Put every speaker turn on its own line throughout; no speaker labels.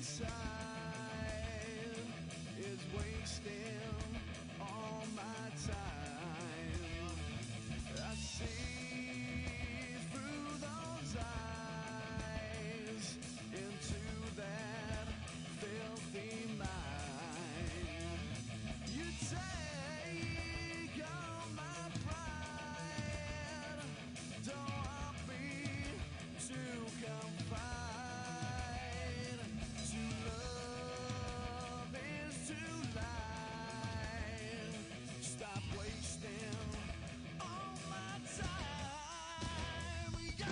inside is wasting all my time. I see through those eyes into that filthy mind. You take all my pride, don't want me to confide. To love is to lie. Stop wasting all my time, yeah.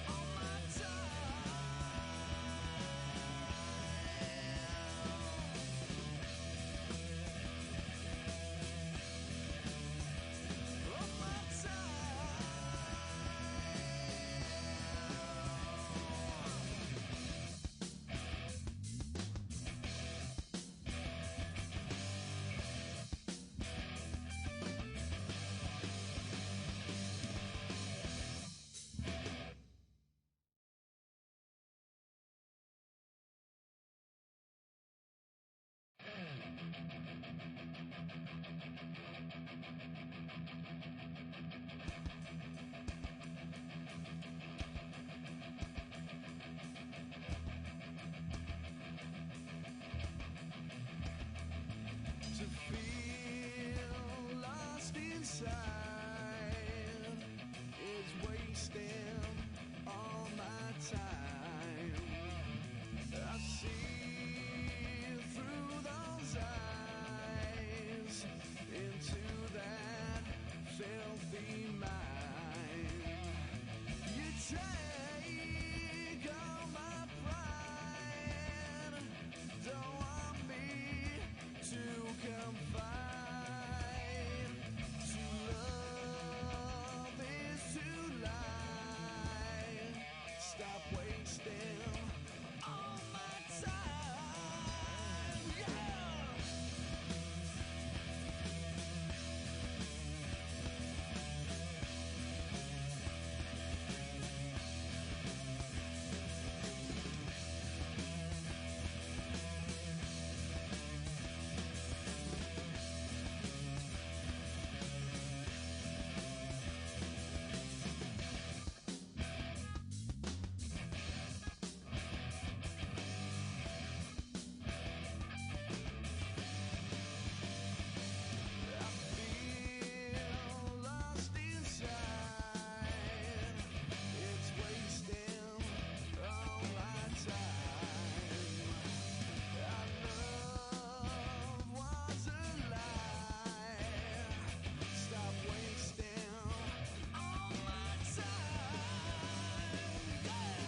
All my to feel lost inside is wasting all my time. I see through those eyes into that filthy mind. You take all my pride, don't want me to confide. To love is to lie. Stop wasting all my time, yeah. I feel lost inside. It's wasting all my time. Our love was a lie. Stop wasting all my time, yeah.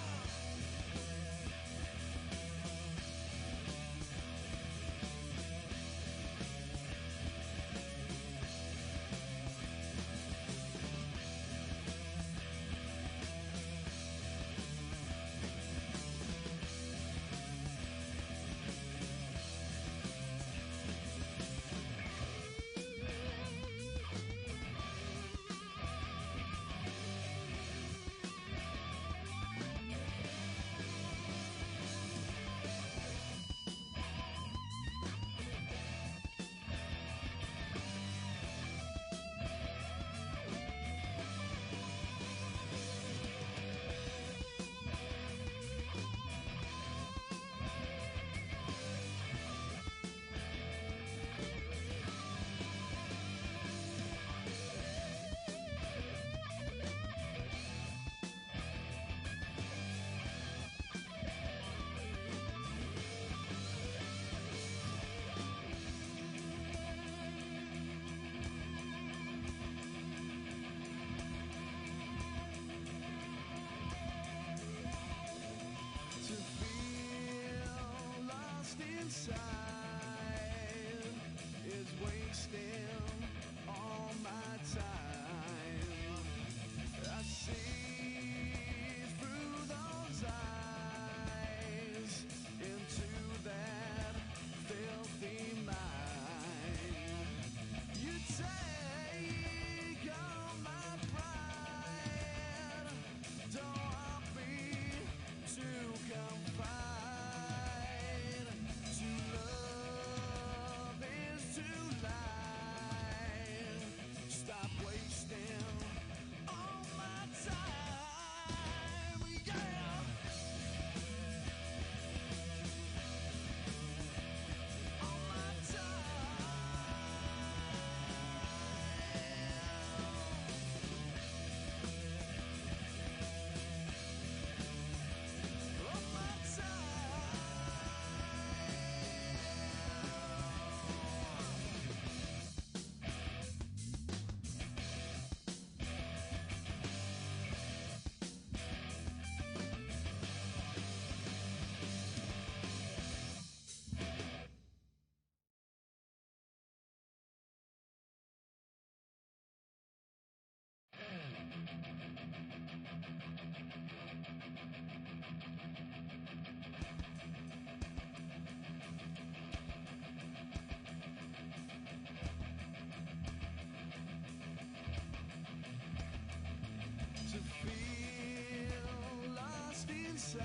To feel lost inside is wasting all my time. I see through those eyes into that filthy mind. You take all my pride, To feel lost inside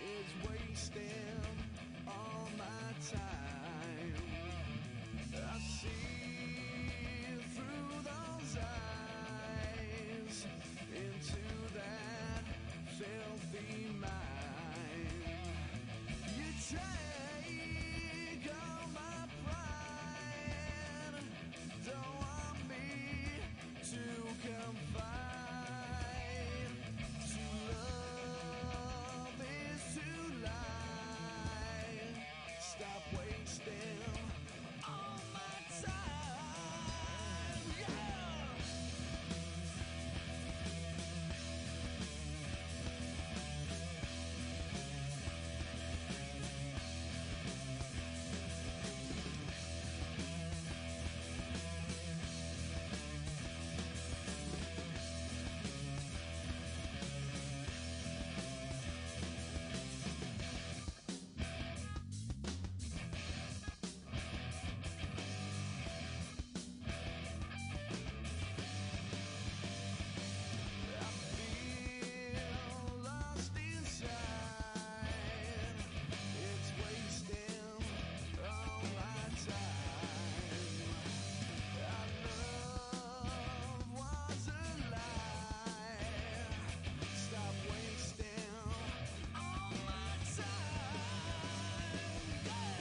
is wasting all my time. I see through those eyes into that filthy mind. You take all my pride, don't want me to confide. To love is to lie. Stop wasting all my time. Yeah! I feel lost inside. It's wasting all my time. Our love was a lie. Stop wasting all my time. Yeah!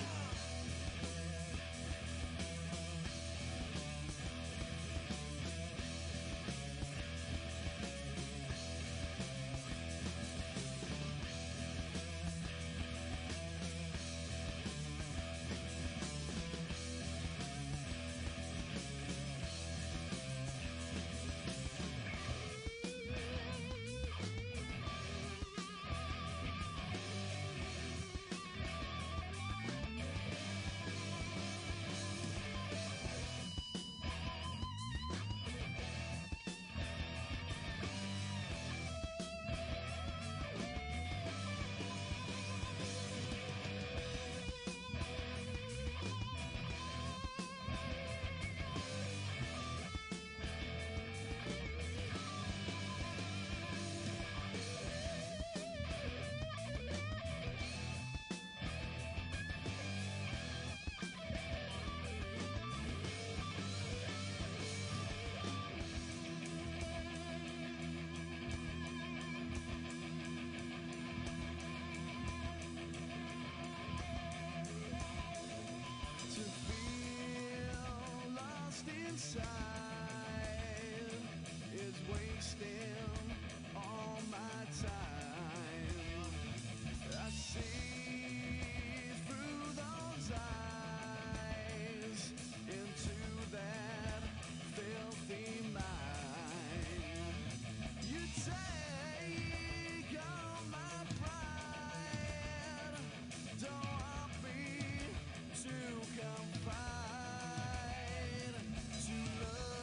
To feel lost inside is wasting all my time. I see through those eyes into that filthy mind. You take all my pride, don't want me to confide. To love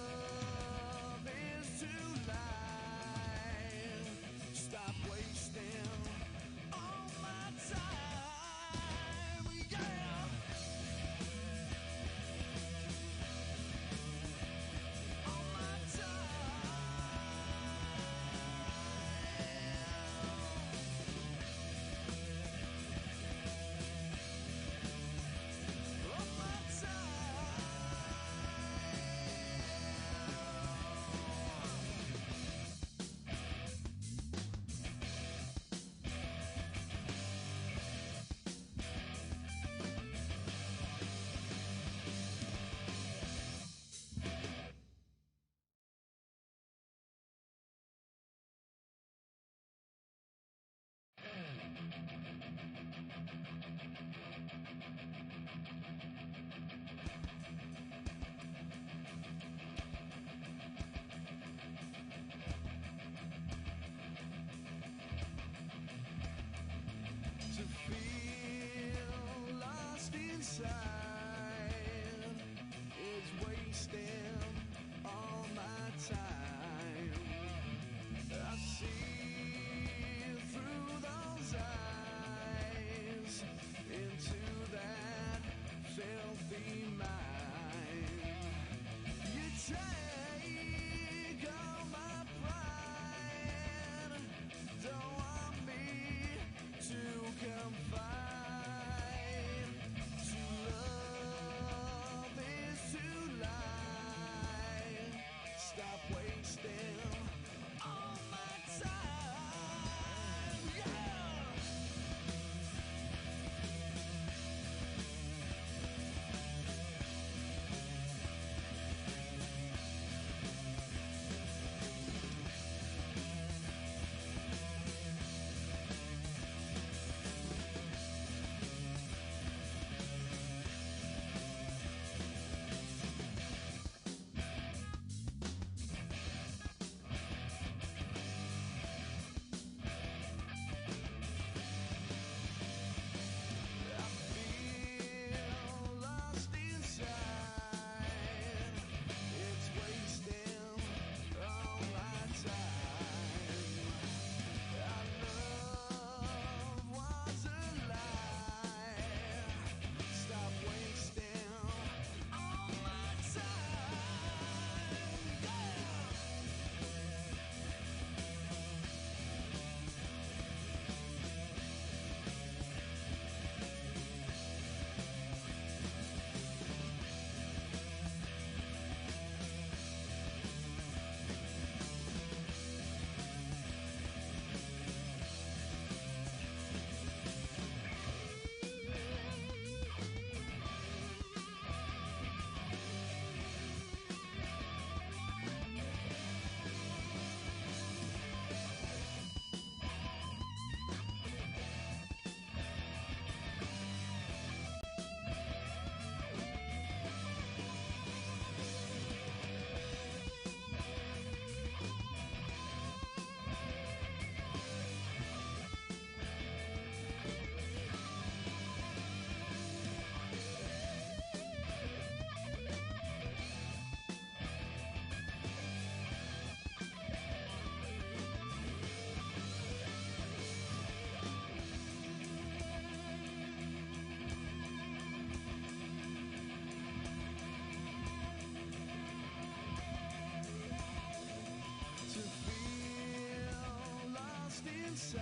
inside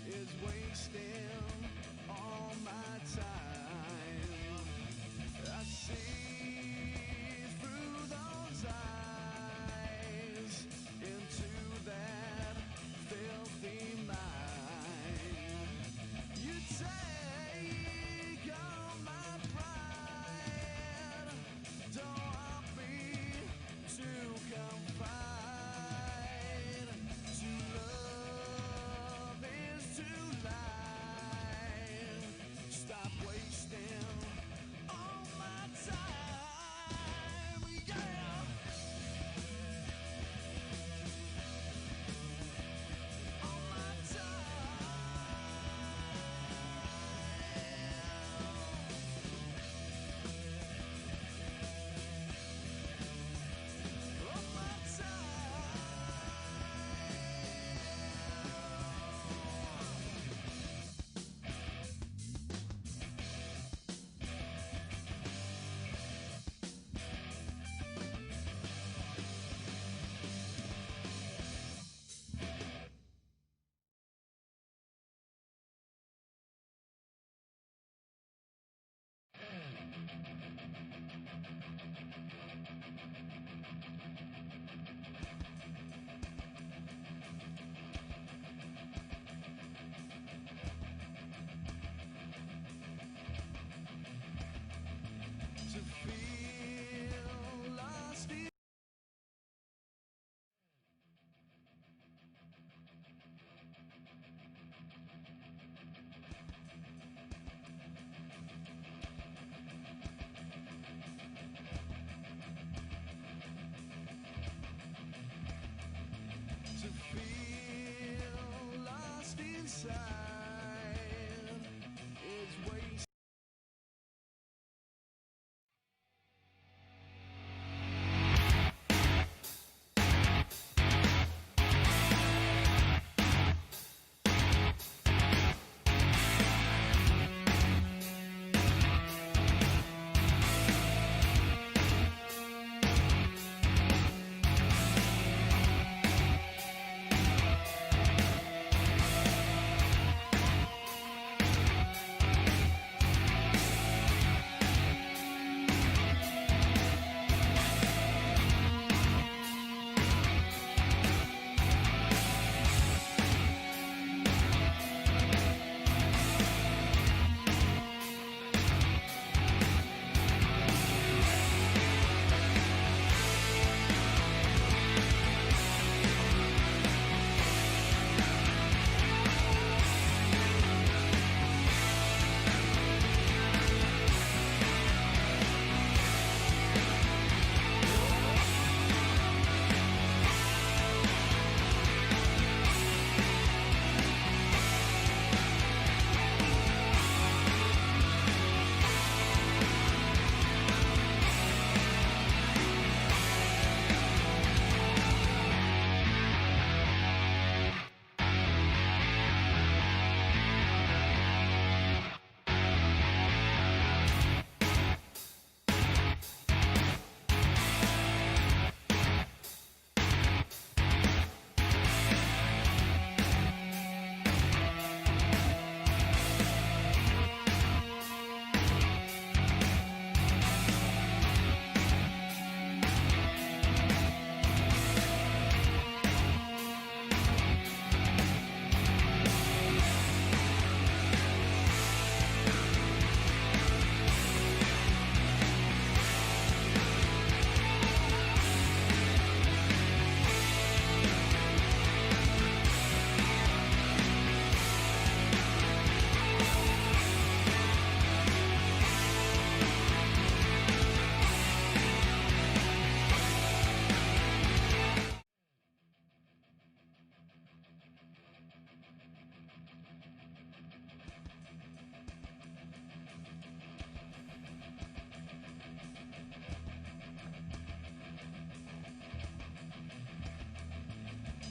is wasting all my time. I see through those eyes into that filthy mind. You take all my pride. Don't want me to confide. To love is to lie. Stop wasting all my time. Yeah. All my to feel lost in to feel lost inside is waste.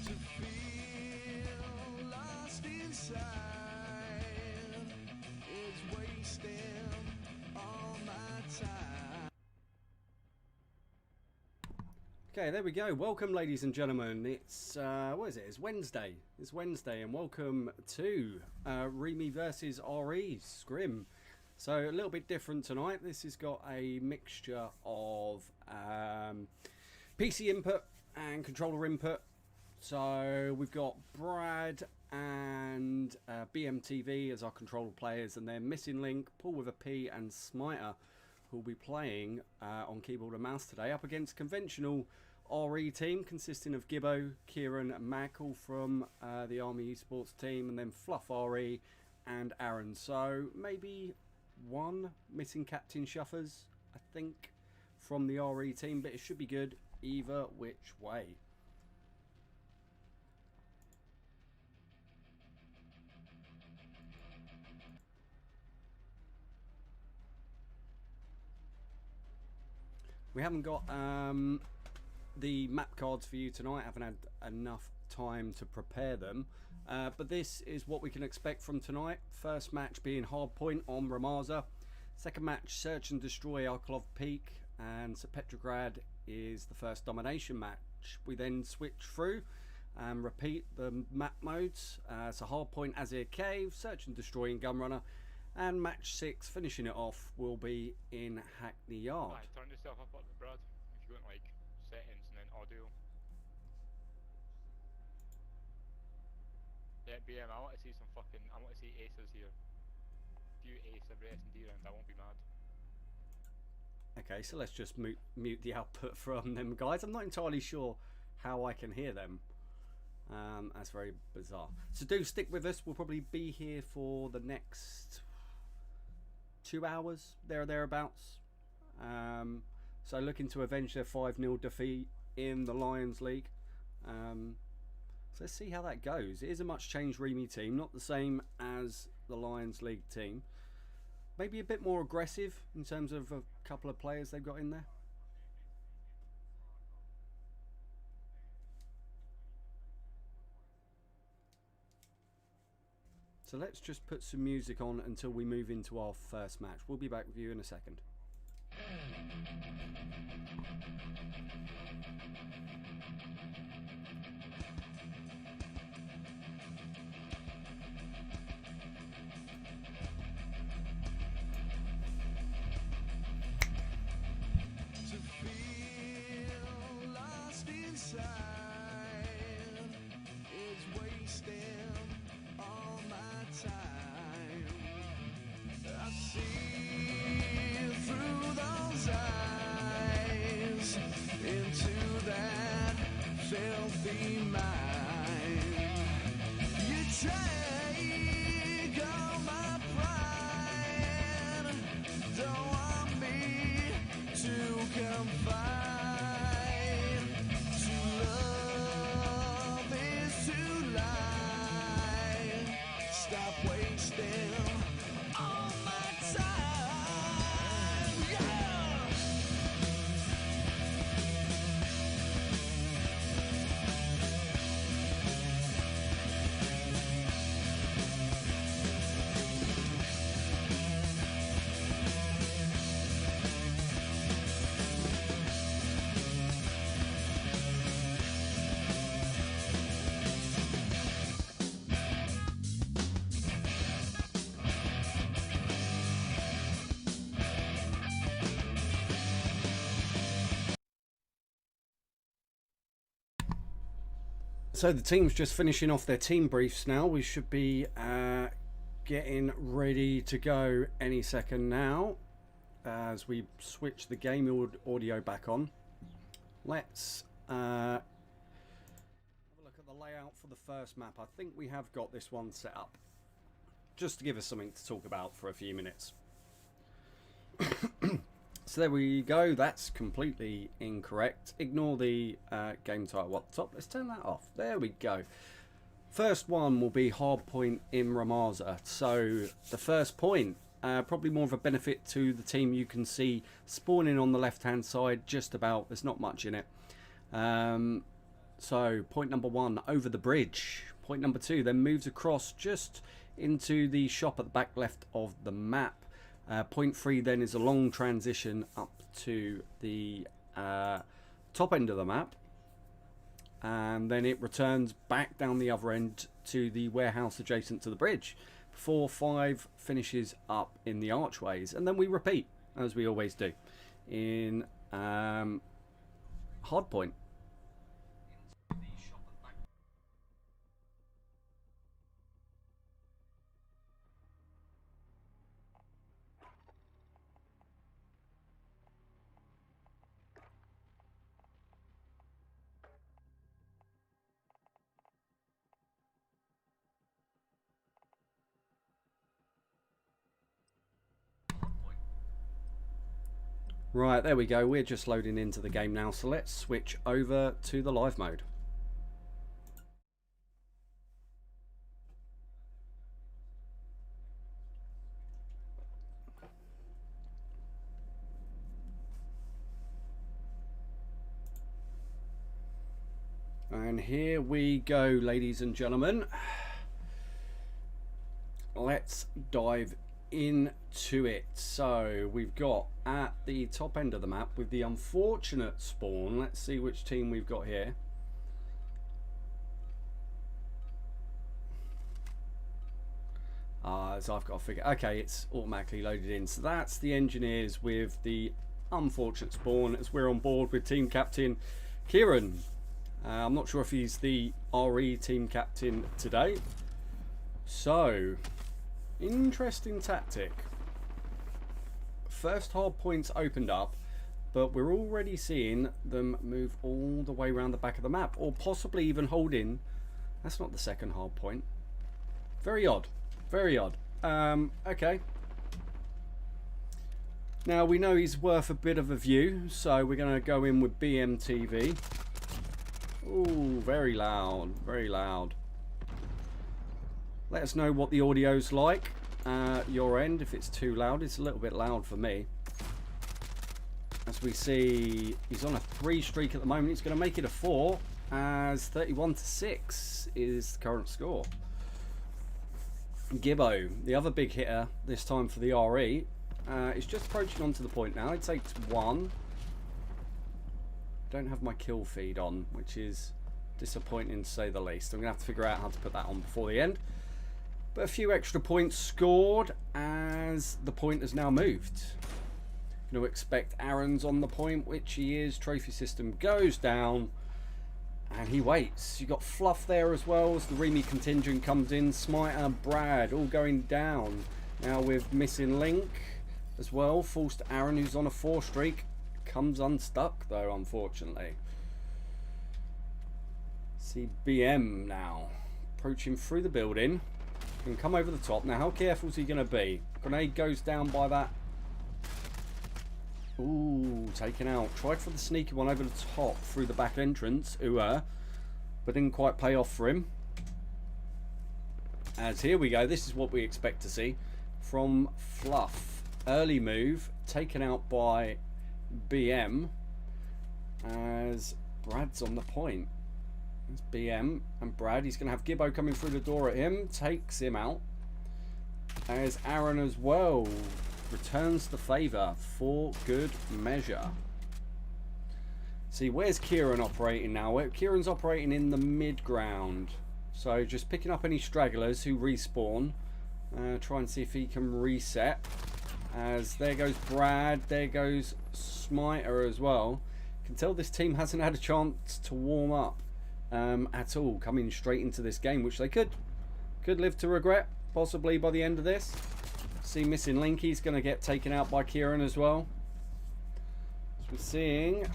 To feel lost inside is wasting all my time.
Okay, there we go. Welcome, ladies and gentlemen. It's what is it? It's Wednesday. It's Wednesday, and welcome to REME versus RE Scrim. So a little bit different tonight. This has got a mixture of PC input and controller input. So we've got Brad and BMTV as our controller players, and then Missing Link, Paul with a P, and Smiter, who'll be playing on keyboard and mouse today, up against conventional RE team consisting of Gibbo, Kieran, and Mackle from the Army eSports team, and then Fluff RE and Aaron. So maybe one missing Captain Shuffers, I think, from the RE team, but it should be good either which way. We haven't got the map cards for you tonight. I haven't had enough time to prepare them. But this is what we can expect from tonight. First match being Hardpoint on Rammaza. Second match, Search and Destroy Arklov Peak. And so Petrograd is the first Domination match. We then switch through and repeat the map modes. So Hardpoint, Azhir Cave, Search and Destroy in Gunrunner. And match 6, finishing it off, will be in Hackney Yard.
Right, turn yourself up the Brad. If you go in like settings and then audio. Yeah, BM, I want to see some fucking, I want to see aces here. If you ace every S&D round, I won't be mad.
Okay, so let's just mute the output from them guys. I'm not entirely sure how I can hear them. That's very bizarre. So do stick with us. We'll probably be here for the next 2 hours, there or thereabouts. So looking to avenge their 5-0 defeat in the LionsLeague. So let's see how that goes. It is a much changed REME team, not the same as the LionsLeague team. Maybe a bit more aggressive in terms of a couple of players they've got in there. So let's just put some music on until we move into our first match. We'll be back with you in a second.
To feel lost inside is wasting all my time. I see through those eyes into that filthy mind. You take all my pride. Don't want me to confide. To love is to lie. Stop wasting all my time. Yeah.
So the team's just finishing off their team briefs now. We should be getting ready to go any second now as we switch the game audio back on. Let's have a look at the layout for the first map. I think we have got this one set up just to give us something to talk about for a few minutes. So there we go. That's completely incorrect. Ignore the game title at the top. Let's turn that off. There we go. First one will be Hardpoint in Rammaza. So the first point, probably more of a benefit to the team. You can see spawning on the left-hand side, just about. There's not much in it. So point number 1, over the bridge. Point number 2, then moves across just into the shop at the back left of the map. Point 3 then is a long transition up to the top end of the map, and then it returns back down the other end to the warehouse adjacent to the bridge before 5 finishes up in the archways, and then we repeat as we always do in Hardpoint. Right, there we go. We're just loading into the game now, so let's switch over to the live mode. And here we go, ladies and gentlemen. Let's dive into it. So we've got at the top end of the map with the unfortunate spawn. Let's see which team we've got here. So I've got to figure. Okay, it's automatically loaded in. So that's the engineers with the unfortunate spawn, as we're on board with team captain Kieran. I'm not sure if he's the RE team captain today. So interesting tactic. First hard points opened up, but we're already seeing them move all the way around the back of the map, or possibly even hold in. That's not the second hard point. Very odd. Very odd. Okay. Now we know he's worth a bit of a view, so we're going to go in with BMTV. Ooh, very loud. Very loud. Let us know what the audio's like your end. If it's too loud, it's a little bit loud for me. As we see, he's on a 3 streak at the moment. He's going to make it a 4, as 31-6 is the current score. Gibbo, the other big hitter this time for the RE, is just approaching onto the point now. It takes 1. Don't have my kill feed on, which is disappointing to say the least. I'm going to have to figure out how to put that on before the end. But a few extra points scored as the point has now moved. Going to expect Aaron's on the point, which he is. Trophy system goes down and he waits. You've got Fluff there as well as the REME contingent comes in. Smiter, Brad all going down. Now with missing Link as well. Falls to Aaron, who's on a 4 streak. Comes unstuck though, unfortunately. See BM now approaching through the building. Can come over the top. Now how careful is he going to be? Grenade goes down by that. Ooh, taken out. Tried for the sneaky one over the top through the back entrance. But didn't quite pay off for him. As here we go. This is what we expect to see from Fluff. Early move. Taken out by BM. As Brad's on the point. It's BM and Brad. He's going to have Gibbo coming through the door at him. Takes him out. As Aaron as well returns the favour for good measure. See, where's Kieran operating now? Kieran's operating in the mid ground. So just picking up any stragglers who respawn. Try and see if he can reset. As there goes Brad. There goes Smiter as well. Can tell this team hasn't had a chance to warm up at all, coming straight into this game, which they could live to regret possibly by the end of this. See missing Linky's going to get taken out by Kieran as well. As we're seeing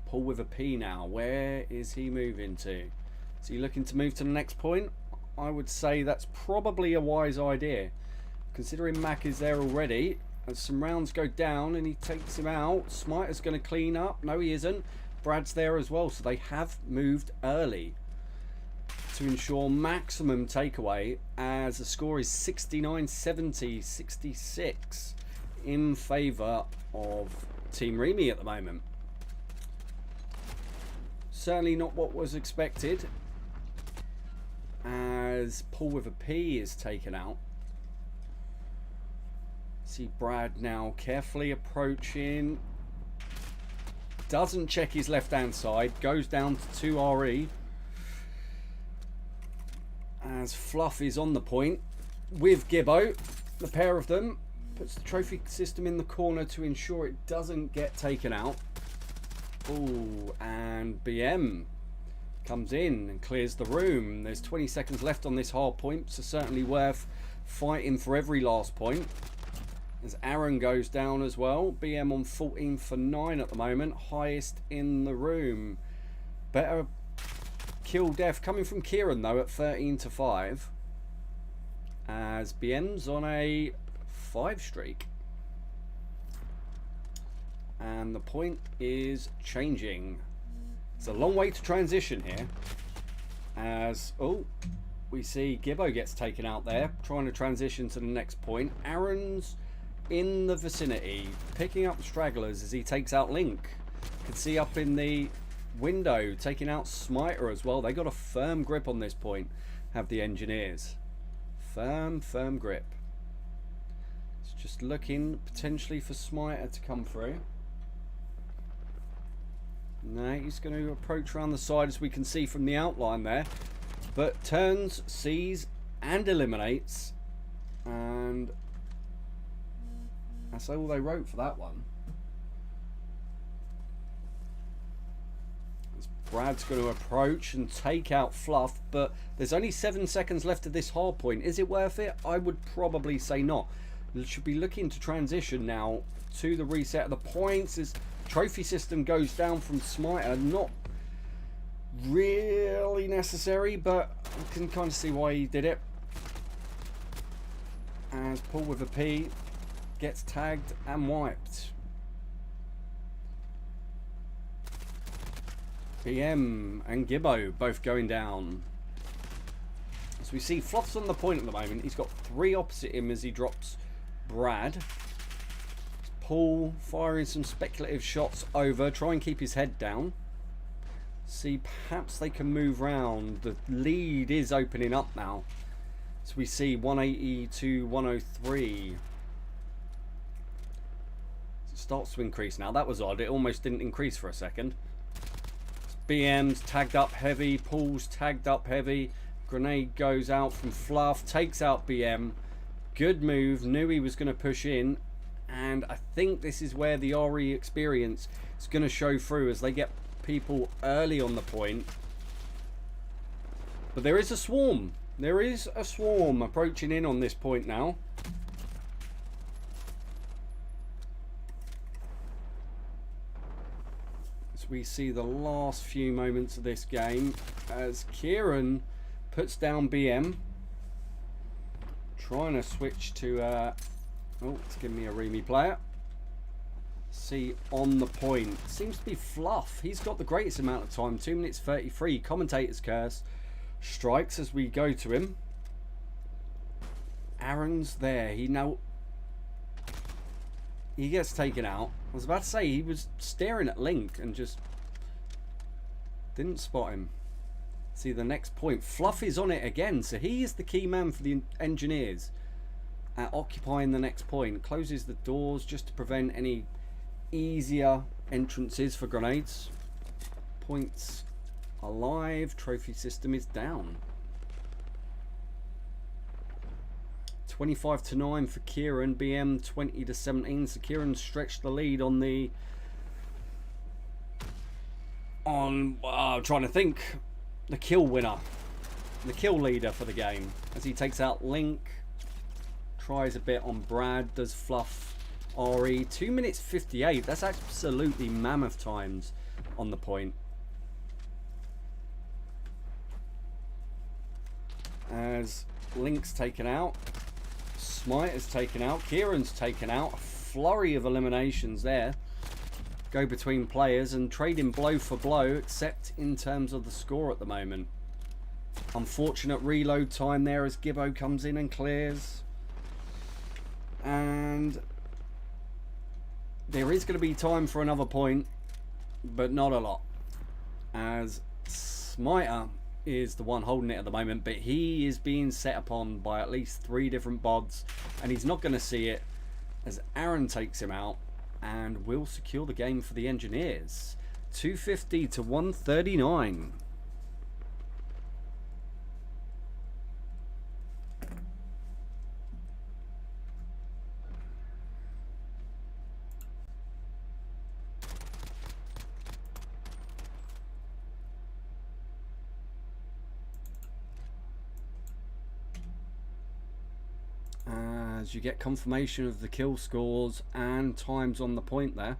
Paul with a P now. Where is he moving to? Is he looking to move to the next point? I would say that's probably a wise idea, considering Mac is there already. As some rounds go down and he takes him out. Smiter's going to clean up. No, he isn't. Brad's there as well, so they have moved early to ensure maximum takeaway, as the score is 69-70-66 in favour of Team REME at the moment. Certainly not what was expected, as Paul with a P is taken out. See Brad now carefully approaching. doesn't check his left-hand side, goes down to 2 RE. As Fluff is on the point with Gibbo, the pair of them, puts the trophy system in the corner to ensure it doesn't get taken out. Ooh, and BM comes in and clears the room. There's 20 seconds left on this hard point, so certainly worth fighting for every last point. As Aaron goes down as well. BM on 14 for 9 at the moment, highest in the room. Better kill death coming from Kieran though at 13 to 5. As BM's on a 5 streak. And the point is changing. It's a long way to transition here. As, oh, we see Gibbo gets taken out there, trying to transition to the next point. Aaron's in the vicinity, picking up stragglers as he takes out Link. You can see up in the window, taking out Smiter as well. They got a firm grip on this point, have the engineers. Firm grip. It's just looking potentially for Smiter to come through. No, he's going to approach around the side as we can see from the outline there. But turns, sees and eliminates. And that's all they wrote for that one. As Brad's going to approach and take out Fluff. But there's only 7 seconds left of this hard point. Is it worth it? I would probably say not. You should be looking to transition now to the reset of the points. As trophy system goes down from Smiter, not really necessary, but you can kind of see why he did it. As Paul with a P gets tagged and wiped. BM and Gibbo both going down. As we see, Fluff's on the point at the moment. He's got 3 opposite him as he drops Brad. Paul firing some speculative shots over, try and keep his head down. See, perhaps they can move round. The lead is opening up now. So we see 180 to 103. It starts to increase now. That was odd. It almost didn't increase for a second. BM's tagged up heavy. Paul's tagged up heavy. Grenade goes out from Fluff. Takes out BM. Good move. Knew he was going to push in. And I think this is where the RE experience is going to show through as they get people early on the point. But there is a swarm. There is a swarm approaching in on this point now. As we see the last few moments of this game as Kieran puts down BM. Trying to switch to... oh, it's giving me a REME player. See on the point. Seems to be Fluff. He's got the greatest amount of time. 2 minutes 33. Commentator's curse. Strikes as we go to him. Aaron's there. He gets taken out. I was about to say he was staring at Link and just didn't spot him. See the next point. Fluff is on it again. So he is the key man for the engineers. Occupying the next point. Closes the doors just to prevent any easier entrances for grenades. Points alive. Trophy system is down. 25 to 9 for Kieran. BM 20 to 17. So Kieran stretched the lead on the... I'm trying to think. The kill winner. The kill leader for the game. As he takes out Link. Tries a bit on Brad. Does Fluff RE. 2 minutes 58. That's absolutely mammoth times on the point. As Link's taken out. Smiter's taken out. Kieran's taken out. A flurry of eliminations there. Go between players and trading blow for blow, except in terms of the score at the moment. Unfortunate reload time there as Gibbo comes in and clears. And there is going to be time for another point, but not a lot. As Smiter is the one holding it at the moment, but he is being set upon by at least 3 different bods, and he's not going to see it as Aaron takes him out. and will secure the game for the Engineers. 250 to 139. As you get confirmation of the kill scores and times on the point there.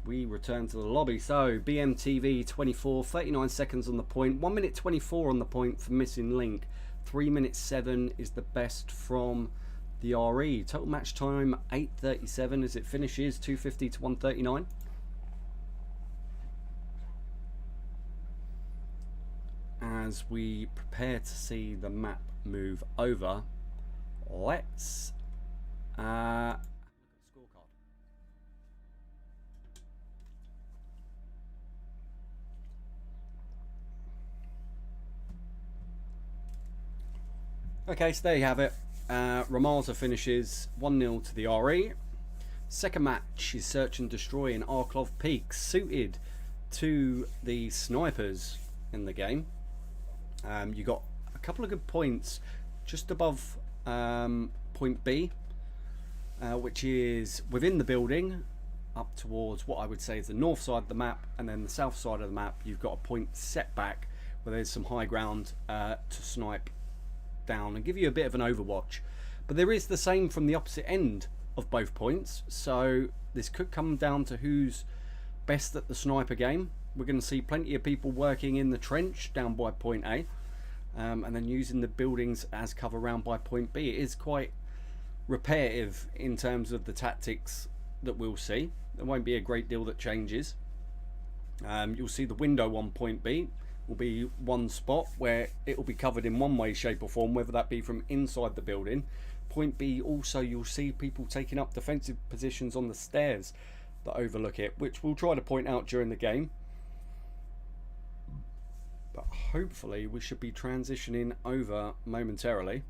We return to the lobby. So BMTV 24, 39 seconds on the point, 1 minute 24 on the point for missing link, 3 minutes 7 is the best from the RE. Total match time 8:37 as it finishes, 250 to 139. As we prepare to see the map move over, let's look at the scorecard. Okay, so there you have it. Rammaza finishes 1-0 to the RE. Second match is Search and Destroy in Arklov Peak, suited to the snipers in the game. You got a couple of good points just above point B, which is within the building up towards what I would say is the north side of the map, and then the south side of the map you've got a point setback where there's some high ground to snipe down and give you a bit of an overwatch. But there is the same from the opposite end of both points, so this could come down to who's best at the sniper game. We're going to see plenty of people working in the trench down by point A, and then using the buildings as cover round by point B. It is quite repetitive in terms of the tactics that we'll see. There won't be a great deal that changes. You'll see the window on point B will be one spot where it will be covered in one way, shape or form, whether that be from inside the building. Point B also, you'll see people taking up defensive positions on the stairs that overlook it, which we'll try to point out during the game. But hopefully we should be transitioning over momentarily.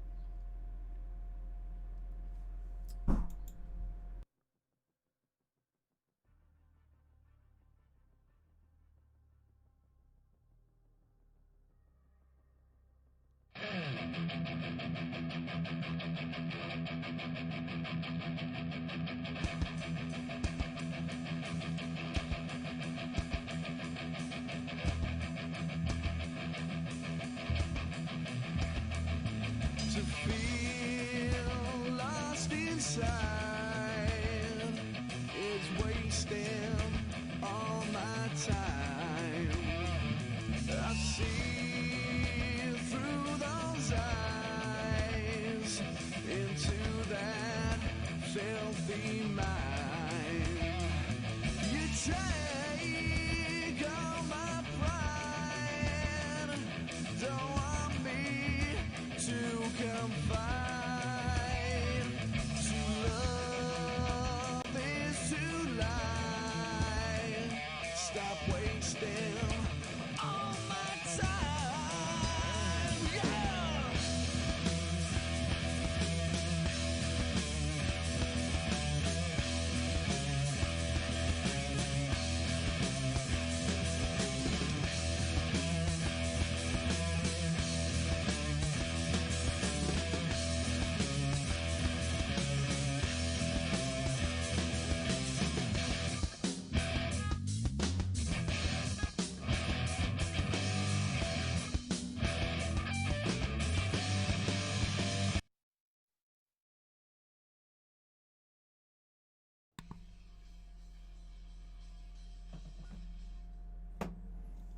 To feel lost inside, it's wasting all my time. I see through those eyes into that filthy mind. You take all my pride, don't want me to confide. To love is to lie. Stop wasting all my time. Yeah!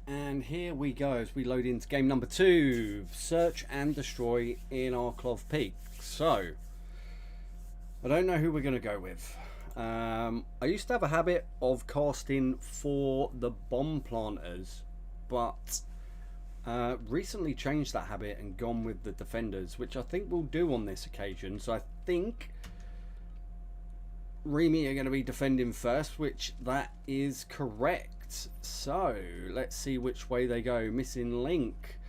And here we go as we load into game number 2, Search and Destroy in Arklov Peak. So, I don't know who we're going to go with. I used to have a habit of casting for the bomb planters, but recently changed that habit and gone with the defenders, which I think we'll do on this occasion. So I think REME are going to be defending first, which that is correct. So let's see which way they go. Missing Link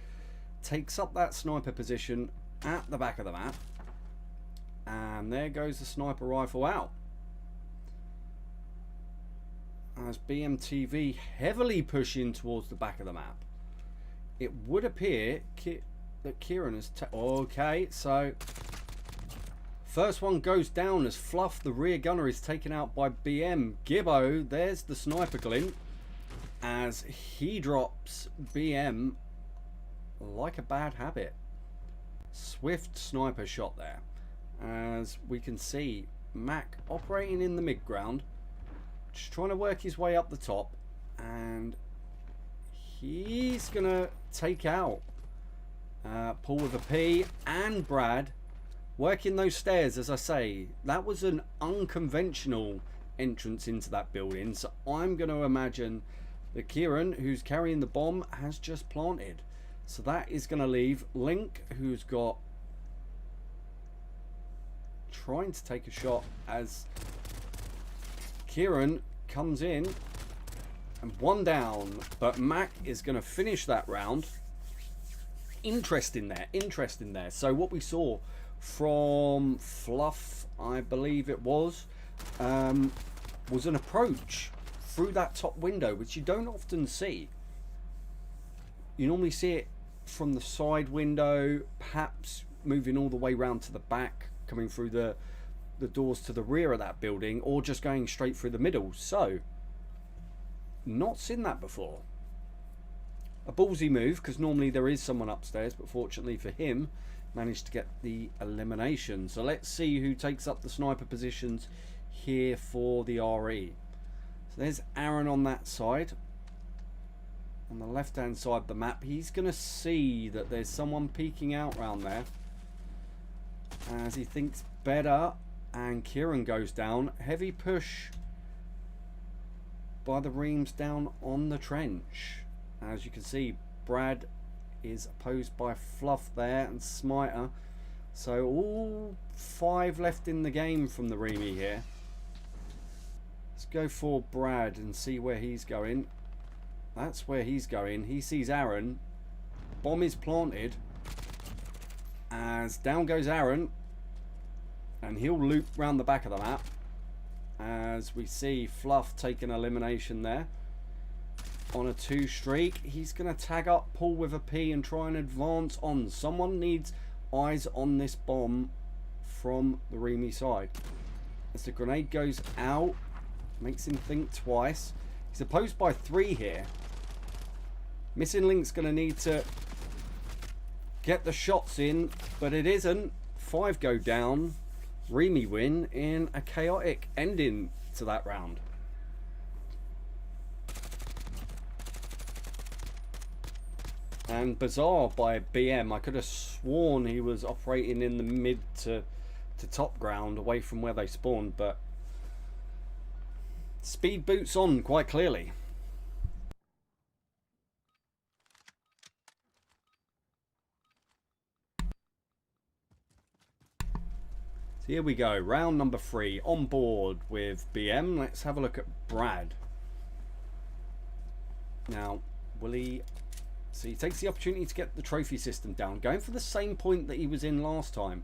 takes up that sniper position at the back of the map, and there goes the sniper rifle out as BMTV heavily pushing towards the back of the map. It would appear that Kieran has okay, so first one goes down as Fluff, the rear gunner, is taken out by BM. Gibbo, there's the sniper glint as he drops BM like a bad habit. Swift sniper shot there. As we can see, Mac operating in the mid-ground, just trying to work his way up the top, and he's going to take out Paul with a P and Brad. Working those stairs, as I say, that was an unconventional entrance into that building. So I'm going to imagine that Kieran, who's carrying the bomb, has just planted. So that is going to leave Link, who's got trying to take a shot as Kieran comes in and one down. But Mac is going to finish that round. Interesting there. So what we saw from Fluff, I believe it was an approach through that top window, which you don't often see. You normally see it from the side window, perhaps moving all the way round to the back, coming through the doors to the rear of that building, or just going straight through the middle. So not seen that before. A ballsy move, because normally there is someone upstairs, but fortunately for him, managed to get the elimination. So let's see who takes up the sniper positions here for the RE. So there's Aaron on that side. On the left hand side of the map, he's going to see that there's someone peeking out round there as he thinks better, and Kieran goes down. Heavy push by the Reams down on the trench. As you can see, Brad is opposed by Fluff there and Smiter. So all 5 left in the game from the REME here. Let's go for Brad and see where he's going. That's where he's going. He sees Aaron. Bomb is planted. As down goes Aaron. And he'll loop round the back of the map. As we see Fluff take an elimination there. On a 2 streak. He's going to tag up Paul with a P and try and advance on. Someone needs eyes on this bomb from the REME side. As the grenade goes out, makes him think twice. He's opposed by 3 here. Missing Link's going to need to get the shots in, but it isn't. 5 go down. REME win in a chaotic ending to that round. And bizarre by BM. I could have sworn he was operating in the mid to top ground away from where they spawned, but speed boots on quite clearly. So here we go, round number 3 on board with BM. Let's have a look at Brad. Now, will he... So he takes the opportunity to get the trophy system down, going for the same point that he was in last time.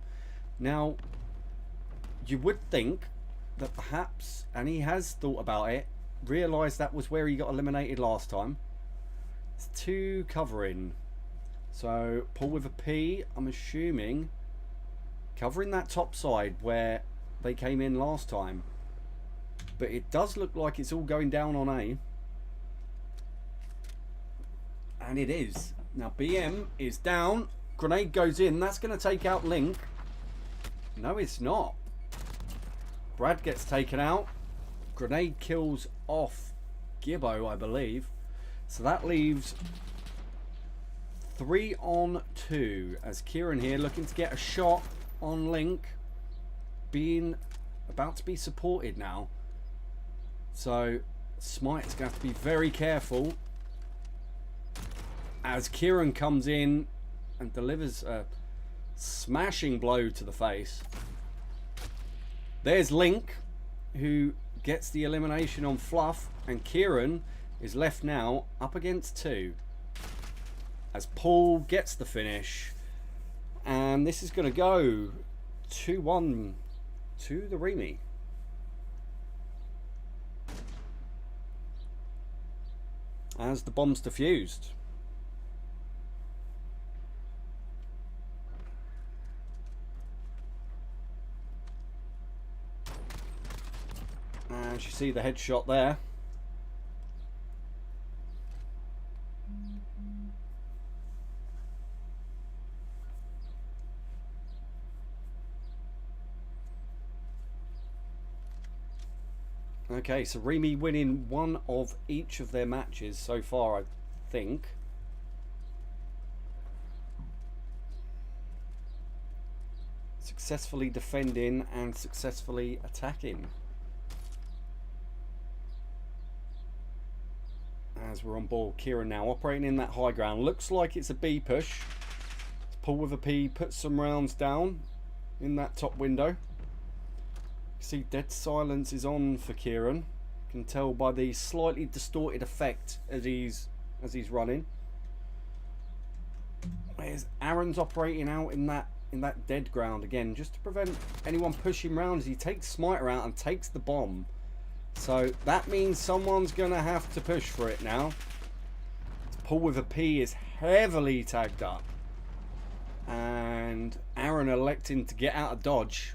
Now, you would think that perhaps, and he has thought about it, realised that was where he got eliminated last time. It's 2 covering. So, Paul with a P, I'm assuming, covering that top side where they came in last time. But it does look like it's all going down on A. And it is. Now BM is down. Grenade goes in. That's going to take out Link. No, it's not. Brad gets taken out. Grenade kills off Gibbo, I believe. So that leaves 3 on 2. As Kieran here looking to get a shot on Link. Being about to be supported now. So Smite's going to have to be very careful. As Kieran comes in and delivers a smashing blow to the face. There's Link. who gets the elimination on Fluff, and Kieran is left now up against 2 as Paul gets the finish, and this is going to go 2-1 to the REME. As the bomb's defused. As you see the headshot there. Okay, so REME winning one of each of their matches so far, I think. Successfully defending and successfully attacking. As we're on ball, Kieran now operating in that high ground. Looks like it's a B push. Let's pull with a P, put some rounds down in that top window. See, dead silence is on for Kieran. You can tell by the slightly distorted effect as he's running. Whereas Aaron's operating out in that dead ground again, just to prevent anyone pushing round as he takes Smiter out and takes the bomb. So that means someone's going to have to push for it now. Paul with a P is heavily tagged up. And Aaron electing to get out of dodge.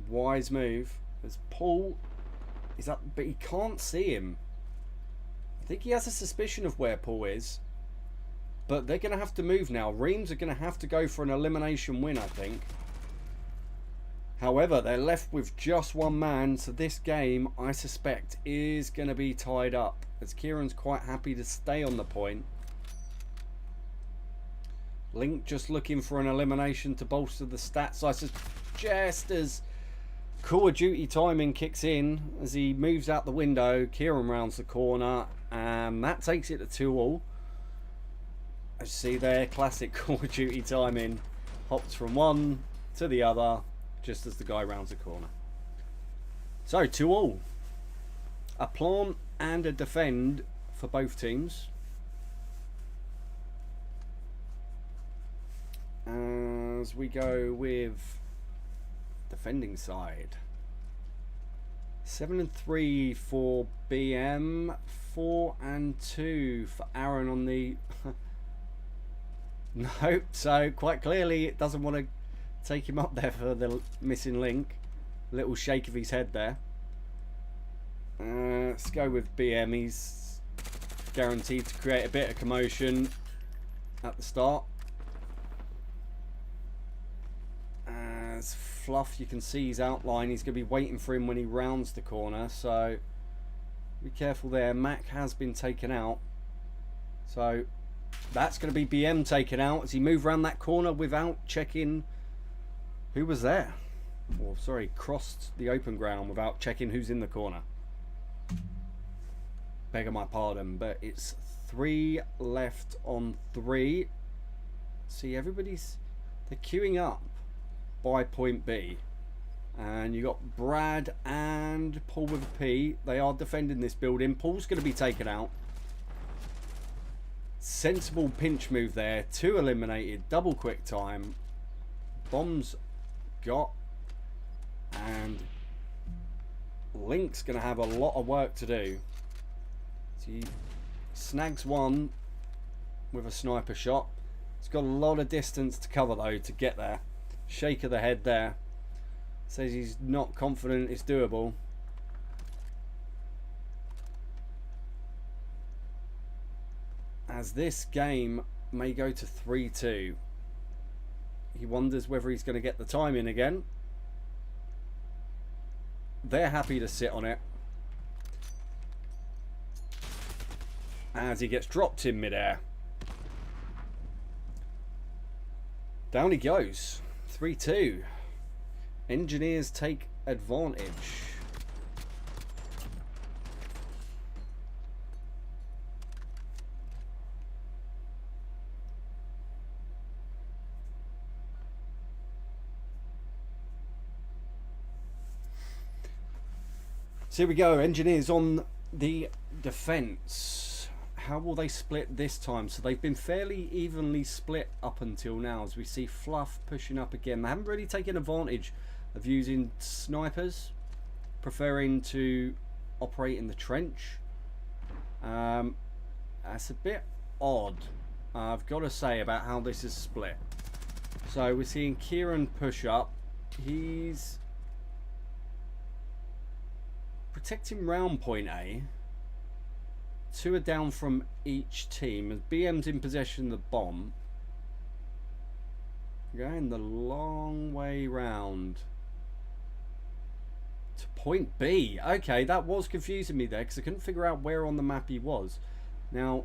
Wise move. As Paul is up, but he can't see him. I think he has a suspicion of where Paul is. But they're going to have to move now. Reams are going to have to go for an elimination win, I think. However, they're left with just one man, so this game, I suspect, is going to be tied up, as Kieran's quite happy to stay on the point. Link just looking for an elimination to bolster the stats, I suggest, as Call of Duty timing kicks in, as he moves out the window. Kieran rounds the corner, and that takes it to 2-all. As you see there, classic Call of Duty timing. Hops from one to the other, just as the guy rounds the corner. So 2-all. A plant and a defend for both teams. As we go with defending side. 7-3 for BM. 4-2 for Aaron on the... Nope, so quite clearly it doesn't want to take him up there for the missing link. Little shake of his head there. Let's go with BM. He's guaranteed to create a bit of commotion at the start. As Fluff, you can see his outline. He's going to be waiting for him when he rounds the corner, so be careful there. Mac has been taken out, so that's going to be BM taken out as he moved around that corner without checking who was there. Or sorry, crossed the open ground without checking who's in the corner. Beg my pardon, but it's 3 left on 3. See, everybody's... they're queuing up by point B. And you got Brad and Paul with a P. They are defending this building. Paul's going to be taken out. Sensible pinch move there. 2 eliminated. Double quick time. Bombs got. And Link's going to have a lot of work to do. So he snags one with a sniper shot. He's got a lot of distance to cover though to get there. Shake of the head there. Says he's not confident it's doable. As this game may go to 3-2. He wonders whether he's going to get the time in again. They're happy to sit on it. As he gets dropped in midair. Down he goes. 3-2. Engineers take advantage. So here we go. Engineers on the defence. How will they split this time? So they've been fairly evenly split up until now, as we see Fluff pushing up again. They haven't really taken advantage of using snipers, preferring to operate in the trench. That's a bit odd, I've got to say, about how this is split. So we're seeing Kieran push up. He's protecting round point A. 2 are down from each team, as BM's in possession of the bomb. Going the long way round to point B. Okay, that was confusing me there, because I couldn't figure out where on the map he was. Now,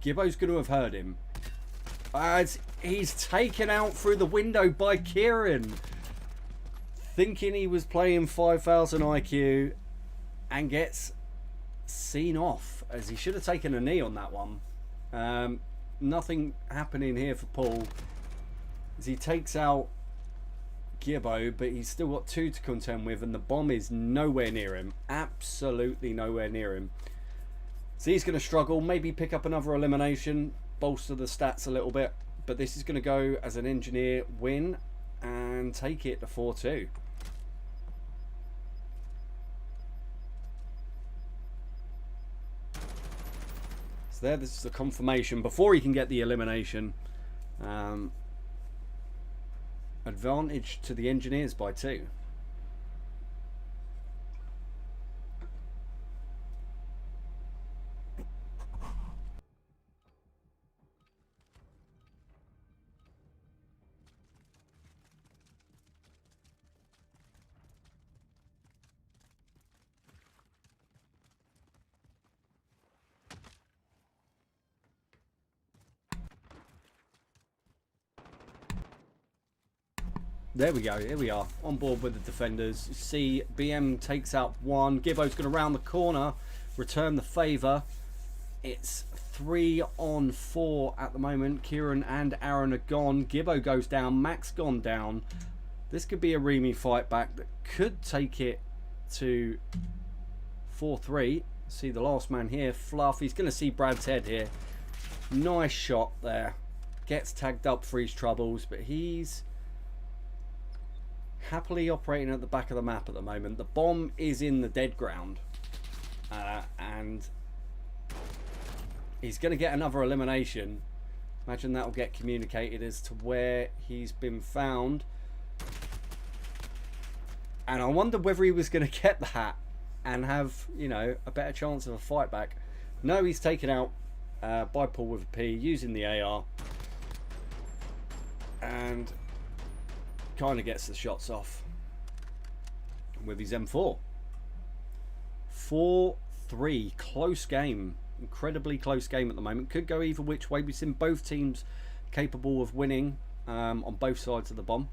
Gibbo's going to have heard him. As he's taken out through the window by Kieran, thinking he was playing 5,000 IQ, and gets seen off, as he should have taken a knee on that one. Nothing happening here for Paul, as he takes out Gibbo, but he's still got 2 to contend with, and the bomb is nowhere near him. Absolutely nowhere near him. So he's going to struggle, maybe pick up another elimination, bolster the stats a little bit, but this is going to go as an engineer win and take it to 4-2. So there, this is the confirmation before he can get the elimination. Advantage to the engineers by 2. There we go, here we are, on board with the defenders. You see, BM takes out 1. Gibbo's going to round the corner, return the favour. It's 3 on 4 at the moment. Kieran and Aaron are gone. Gibbo goes down, Max gone down. This could be a REME fight back that could take it to 4-3. See the last man here, Fluff. He's going to see Brad's head here. Nice shot there. Gets tagged up for his troubles, but he's happily operating at the back of the map at the moment. The bomb is in the dead ground, and he's going to get another elimination. Imagine that will get communicated as to where he's been found, and I wonder whether he was going to get that and have, you know, a better chance of a fight back. No, he's taken out by Paul with a P using the AR, and kind of gets the shots off with his M4. 4-3, close game, incredibly close game at the moment. Could go either which way. We've seen both teams capable of winning on both sides of the bomb.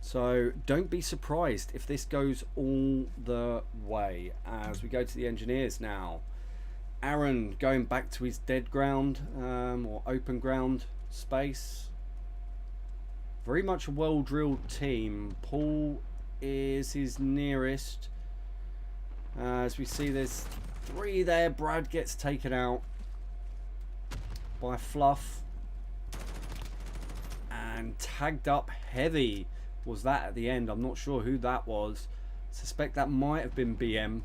So don't be surprised if this goes all the way. As we go to the engineers now, Aaron going back to his dead ground or open ground space. Very much a well drilled team. Paul is his nearest. As we see, there's 3 there. Brad gets taken out by Fluff and tagged up heavy. Was that at the end? I'm not sure who that was. Suspect that might have been BM.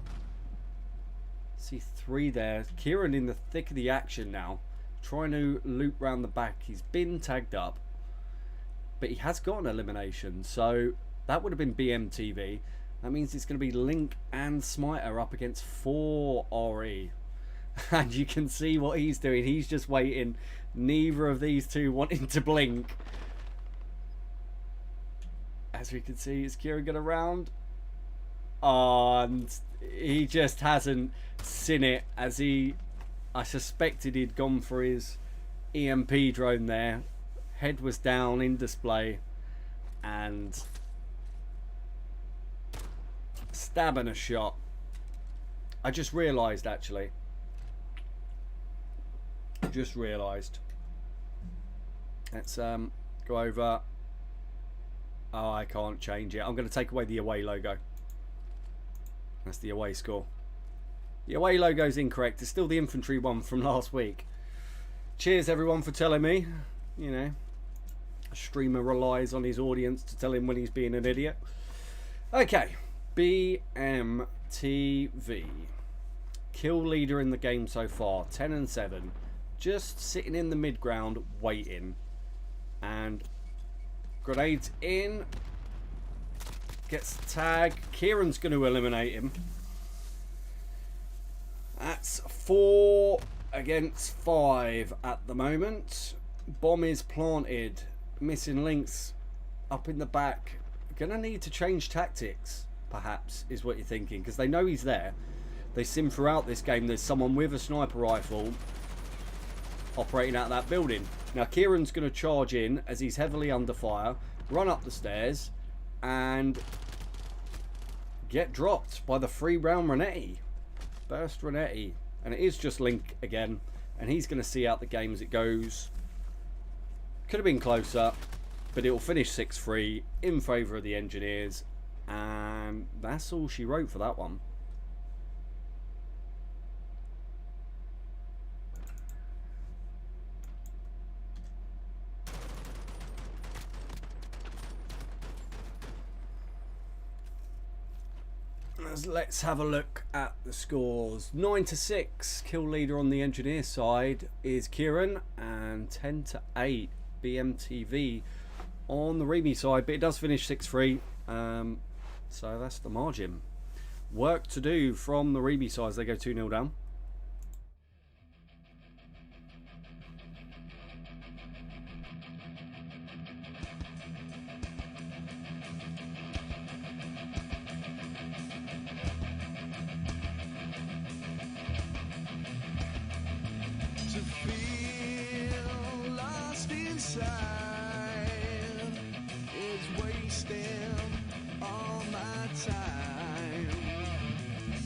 See 3 there. Kieran in the thick of the action now, trying to loop round the back. He's been tagged up, but he has got an elimination, so that would have been BMTV. That means it's going to be Link and Smiter up against 4 RE. And you can see what he's doing. He's just waiting. Neither of these two wanting to blink. As we can see, is Kieran going to round? Oh, and he just hasn't seen it, as I suspected he'd gone for his EMP drone there. Head was down in display, and stabbing a shot. I just realised, actually. Just realised. Let's go over Oh, I can't change it. I'm going to take away the away logo. That's the away score. The away logo is incorrect. It's still the infantry one from last week. Cheers, everyone, for telling me. You know, a streamer relies on his audience to tell him when he's being an idiot. Okay, BMTV. Kill leader in the game so far, 10 and 7. Just sitting in the mid ground, waiting. And grenades in. Gets the tag. Kieran's going to eliminate him. That's 4 against 5 at the moment. Bomb is planted. Missing links up in the back. Gonna need to change tactics, perhaps, is what you're thinking, because they know he's there. They sim throughout this game there's someone with a sniper rifle operating out of that building. Now Kieran's going to charge in as he's heavily under fire, run up the stairs, and get dropped by the 3-round Renetti. Burst Renetti. And it is just Link again, and he's going to see out the game as it goes. Could have been closer, but it will finish 6-3 in favour of the Engineers, and that's all she wrote for that one. Let's have a look at the scores. 9-6, kill leader on the Engineer side is Kieran, and 10-8 BMTV on the REME side, but it does finish 6-3, so that's the margin. Work to do from the REME side as they go 2-0 down.
To feel lost inside is wasting all my time.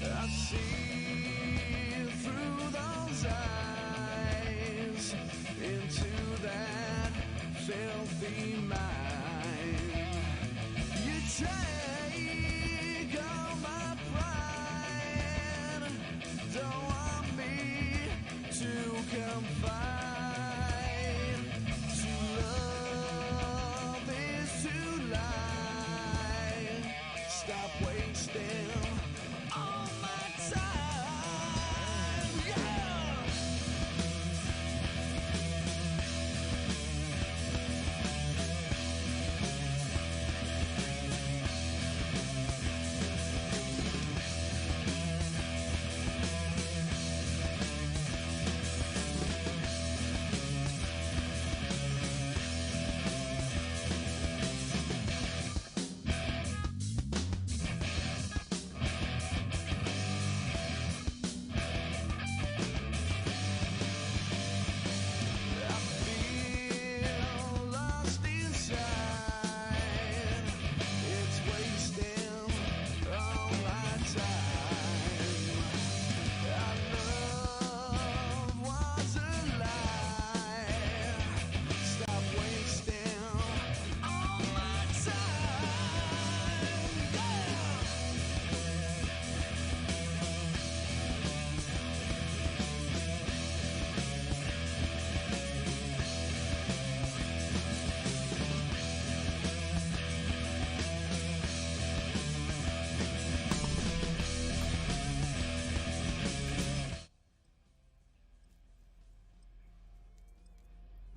I see through those eyes into that filthy mind. You take all my pride, don't want me to confide. To love is to lie. Stop wasting all my time. Yeah!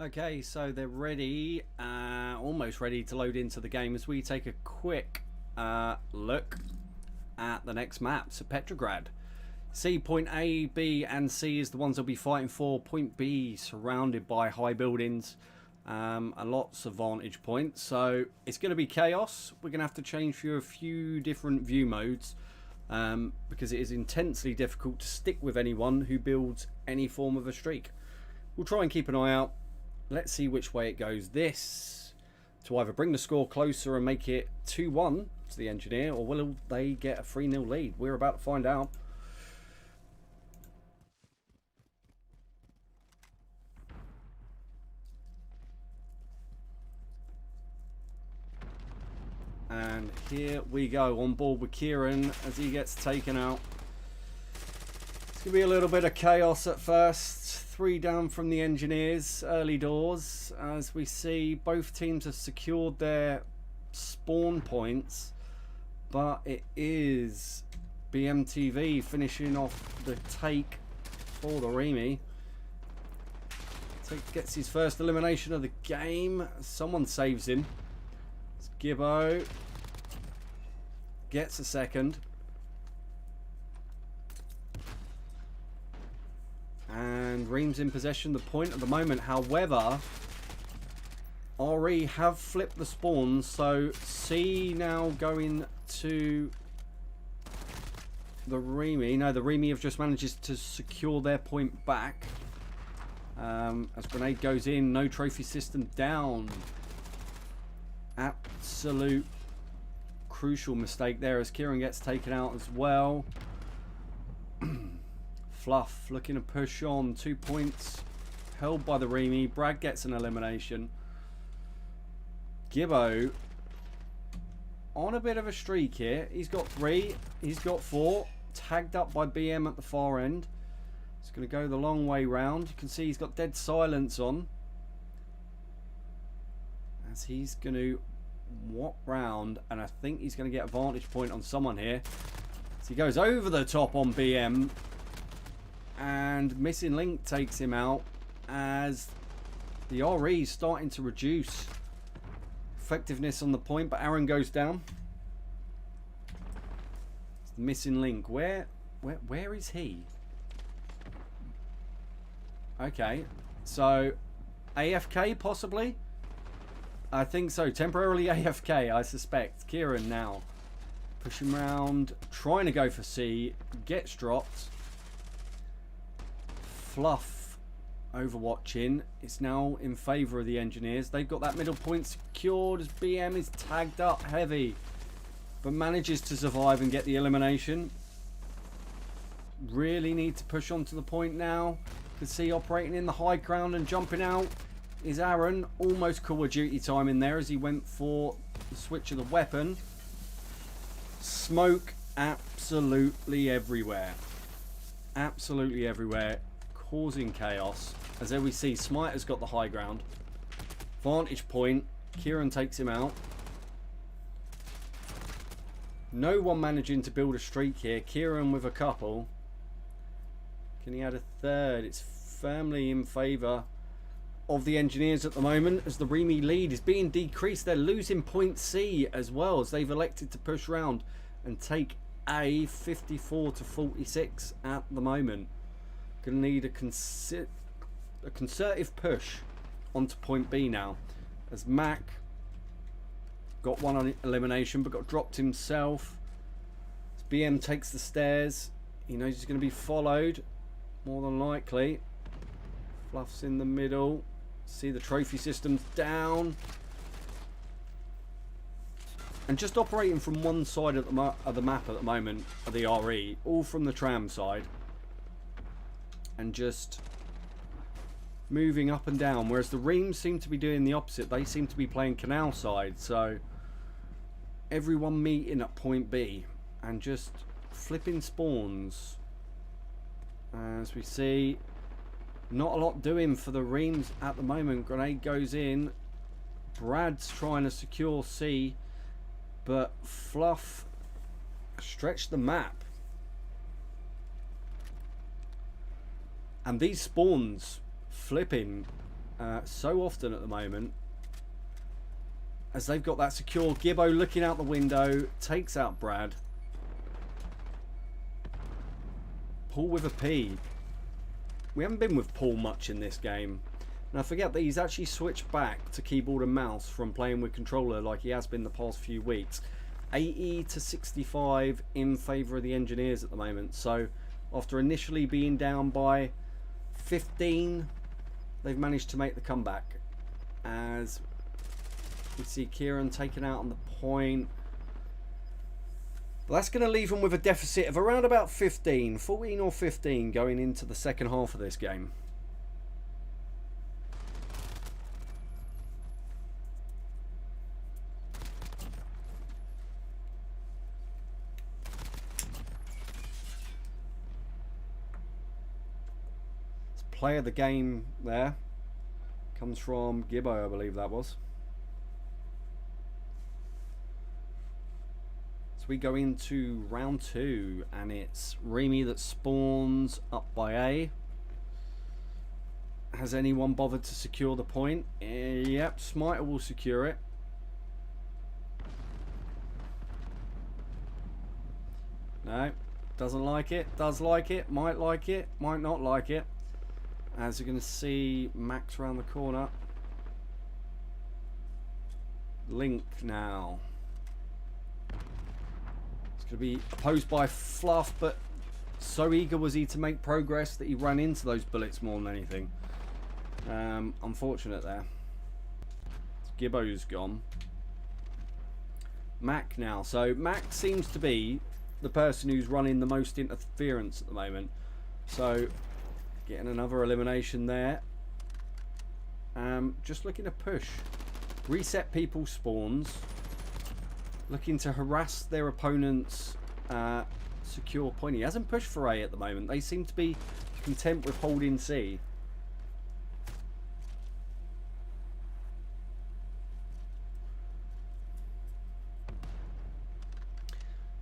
Okay, so they're ready, almost ready to load into the game as we take a quick look at the next map. So Petrograd. C, point A, B and C is the ones they'll be fighting for. Point B surrounded by high buildings and lots of vantage points. So it's going to be chaos. We're going to have to change through a few different view modes because it is intensely difficult to stick with anyone who builds any form of a streak. We'll try and keep an eye out. Let's see which way it goes. This to either bring the score closer and make it 2-1 to the Engineer, or will they get a 3-0 lead? We're about to find out. And here we go, on board with Kieran as he gets taken out. It's going to be a little bit of chaos at first. 3 down from the engineers, early doors. As we see, both teams have secured their spawn points. But it is BMTV finishing off the take for the REME. Gets his first elimination of the game. Someone saves him. It's Gibbo. Gets a second. And Reem's in possession of the point at the moment. However, RE have flipped the spawns. So C now going to the REME. No, the REME have just managed to secure their point back. As grenade goes in, no trophy system down. Absolute crucial mistake there as Kieran gets taken out as well. Fluff looking to push on. 2 points held by the REME. Brad gets an elimination. Gibbo on a bit of a streak here. He's got 3. He's got 4. Tagged up by BM at the far end. It's going to go the long way round. You can see he's got dead silence on. As he's going to walk round. And I think he's going to get a vantage point on someone here. So he goes over the top on BM. And Missing Link takes him out. As the RE is starting to reduce effectiveness on the point. But Aaron goes down. It's the Missing Link. Where is he? Okay, so AFK possibly? I think so. Temporarily AFK, I suspect. Kieran now pushing around, trying to go for C, gets dropped. Fluff overwatching. It's now in favour of the engineers. They've got that middle point secured as BM is tagged up heavy, but manages to survive and get the elimination. Really need to push on to the point now. Can see operating in the high ground and jumping out is Aaron. Almost Call of Duty time in there as he went for the switch of the weapon. Smoke absolutely everywhere. Absolutely everywhere. Causing chaos. As there we see, Smiter's got the high ground. Vantage point. Kieran takes him out. No one managing to build a streak here. Kieran with a couple. Can he add a third? It's firmly in favour of the engineers at the moment as the REME lead is being decreased. They're losing point C as well as they've elected to push round and take A 54 to 46 at the moment. Going to need a concerted push onto point B now as Mac got one on elimination but got dropped himself. As BM takes the stairs. He knows he's going to be followed. More than likely. Fluff's in the middle. See the trophy systems down. And just operating from one side of the map at the moment are the RE. All from the tram side. And just moving up and down. Whereas the Reams seem to be doing the opposite. They seem to be playing canal side. So everyone meeting at point B. And just flipping spawns. As we see, not a lot doing for the Reams at the moment. Grenade goes in. Brad's trying to secure C, but Fluff stretched the map. And these spawns flipping so often at the moment. As they've got that secure. Gibbo looking out the window, takes out Brad. Paul with a P. We haven't been with Paul much in this game. And I forget that he's actually switched back to keyboard and mouse from playing with controller like he has been the past few weeks. 80 to 65 in favour of the engineers at the moment. So after initially being down by 15, they've managed to make the comeback. As we see Kieran taken out on the point. Well, that's going to leave them with a deficit of around about 14 or 15 going into the second half of this game. play of the game there comes from Gibbo, I believe that was. So we go into round 2, and it's REME that spawns up by A. Has anyone bothered to secure the point? Yep, Smiter will secure it. No, doesn't like it, does like it, might not like it. As you're going to see Max around the corner. Link now. It's going to be opposed by Fluff, but so eager was he to make progress that he ran into those bullets more than anything. Unfortunate there. Gibbo's gone. Mac now. So Mac seems to be the person who's running the most interference at the moment. So getting another elimination there. Just looking to push. Reset people's spawns. Looking to harass their opponents. Secure point. He hasn't pushed for A at the moment. They seem to be content with holding C.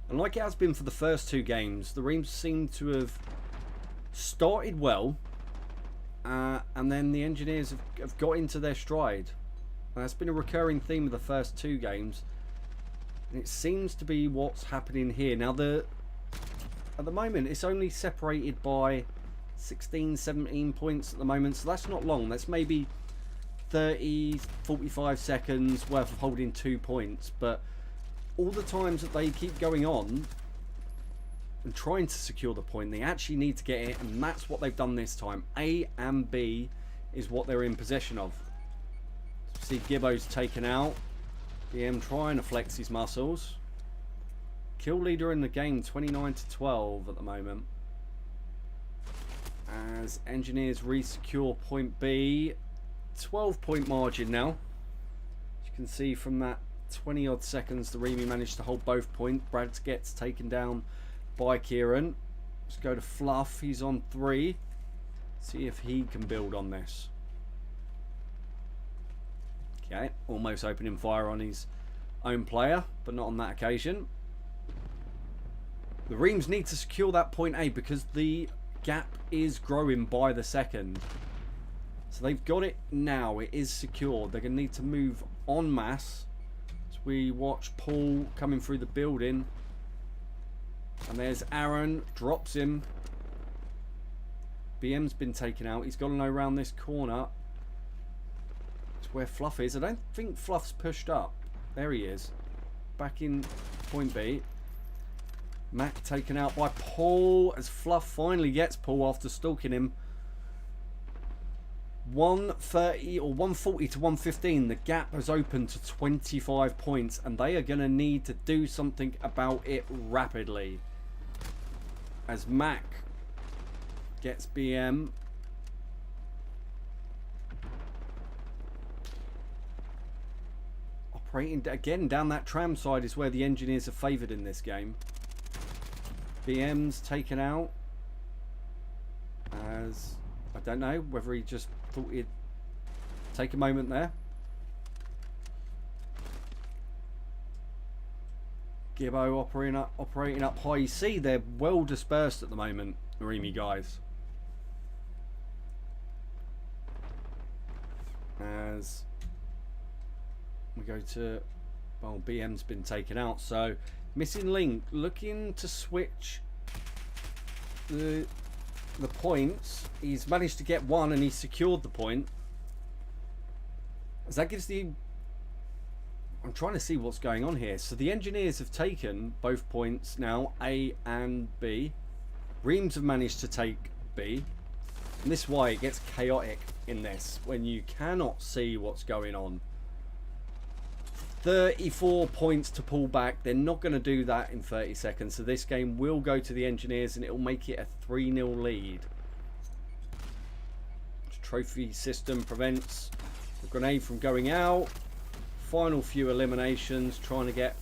And like it has been for the first 2 games, the REME seem to have started well, and then the engineers have got into their stride. And that's been a recurring theme of the first 2 games, and it seems to be what's happening here. Now, at the moment, it's only separated by 16, 17 points at the moment, so that's not long. That's maybe 30, 45 seconds worth of holding 2 points, but all the times that they keep going on and trying to secure the point, they actually need to get it, and that's what they've done this time. A and B is what they're in possession of. See, Gibbo's taken out. BM trying to flex his muscles. Kill leader in the game, 29-12 at the moment. As engineers re-secure point B. 12-point margin now. As you can see from that 20 odd seconds, the REME managed to hold both points. Brad gets taken down by Kieran. Let's go to Fluff. He's on 3. See if he can build on this. Okay, almost opening fire on his own player, but not on that occasion. The Reams need to secure that point A because the gap is growing by the second. So they've got it now. It is secured. They're going to need to move en masse. We watch Paul coming through the building, and there's Aaron, drops him. BM's been taken out. He's got to know around this corner. It's where Fluff is. I don't think Fluff's pushed up. There he is, back in point B. Mac taken out by Paul as Fluff finally gets Paul after stalking him. 130 or 140 to 115. The gap has opened to 25 points, and they are going to need to do something about it rapidly. As Mac gets BM. Operating again down that tram side is where the engineers are favoured in this game. BM's taken out. As I don't know whether he just thought he'd take a moment there. Gibbo operating up high. You see they're well dispersed at the moment, the REME guys. As we go to, well, BM's been taken out, so missing link looking to switch the points. He's managed to get one and he's secured the point. As that gives the... I'm trying to see what's going on here. So the engineers have taken both points now, A and B. Reams have managed to take B. And this is why it gets chaotic in this, when you cannot see what's going on. 34 points to pull back. They're not going to do that in 30 seconds. So this game will go to the engineers and it will make it a 3-0 lead. Trophy system prevents the grenade from going out. Final few eliminations, trying to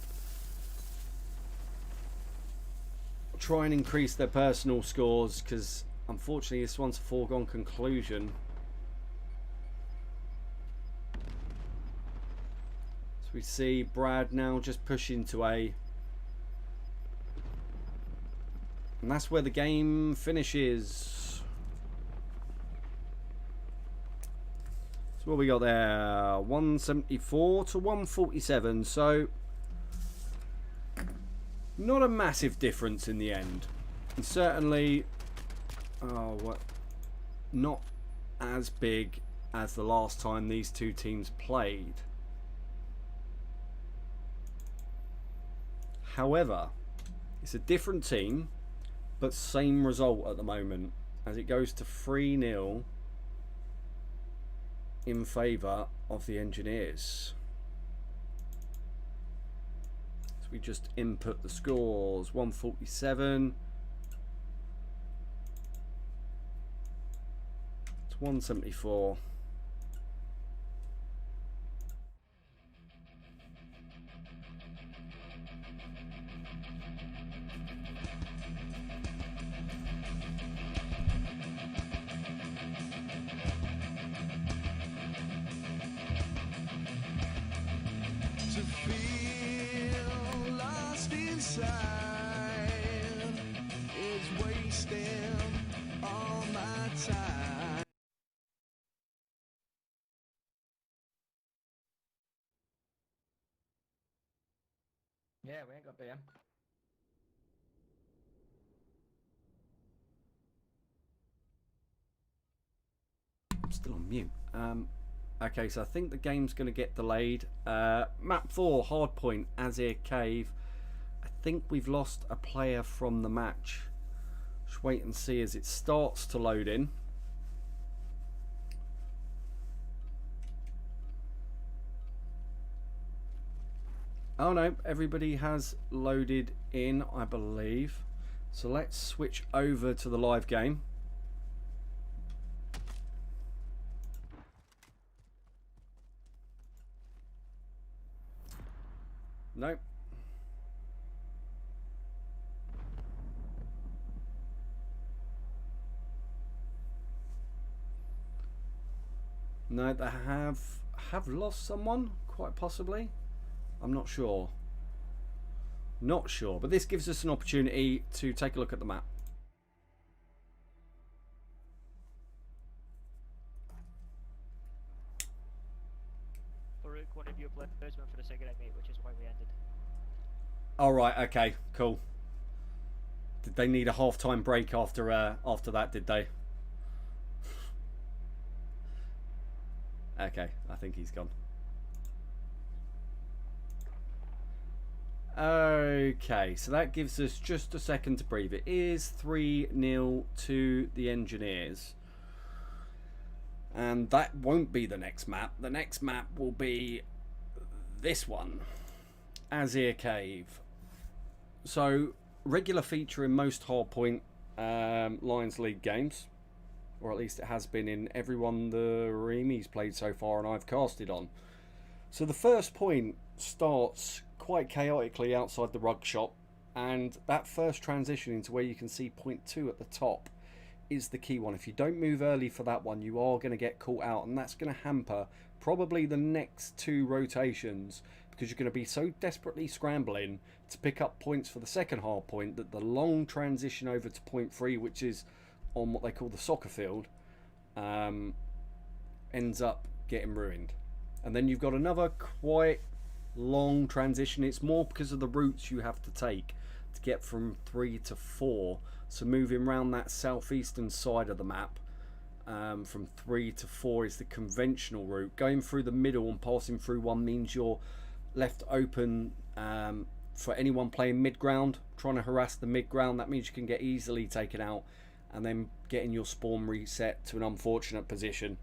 try and increase their personal scores, because unfortunately, this one's a foregone conclusion. So we see Brad now just push into A. And that's where the game finishes. So what we got there? 174 to 147. So not a massive difference in the end. And certainly not as big as the last time these two teams played. However, it's a different team, but same result at the moment, as it goes to 3-0 in favour of the Engineers. So we just input the scores. 147 to 174.
To feel lost inside is wasting all my time.
Yeah, we ain't got BM.
I'm still on mute. Okay, so I think the game's going to get delayed. Map 4, Hardpoint, Azhir Cave. I think we've lost a player from the match. Just wait and see as it starts to load in. Oh no, everybody has loaded in, I believe. So let's switch over to the live game. Nope. No, they have lost someone, quite possibly. I'm not sure. Not sure, but this gives us an opportunity to take a look at the map.
Farouk, one of your players went for the cigarette, mate, which is why we ended.
All right, okay, cool. Did they need a half-time break after that? Did they? Okay, I think he's gone. Okay, so that gives us just a second to breathe. It is 3-0 to the Engineers. And that won't be the next map. The next map will be this one. Azhir Cave. So, regular feature in most Hardpoint LionsLeague games. Or at least it has been in every one the REME's played so far and I've casted on. So the first point starts quite chaotically outside the rug shop, and that first transition into where you can see point 2 at the top is the key one. If you don't move early for that one, you are going to get caught out, and that's going to hamper probably the next 2 rotations, because you're going to be so desperately scrambling to pick up points for the second hard point that the long transition over to point 3, which is on what they call the soccer field, ends up getting ruined. And then you've got another quite long transition. It's more because of the routes you have to take to get from 3 to 4. So moving around that southeastern side of the map, from 3 to 4 is the conventional route. Going through the middle and passing through 1 means you're left open for anyone playing mid-ground, trying to harass the mid-ground. That means you can get easily taken out and then getting your spawn reset to an unfortunate position.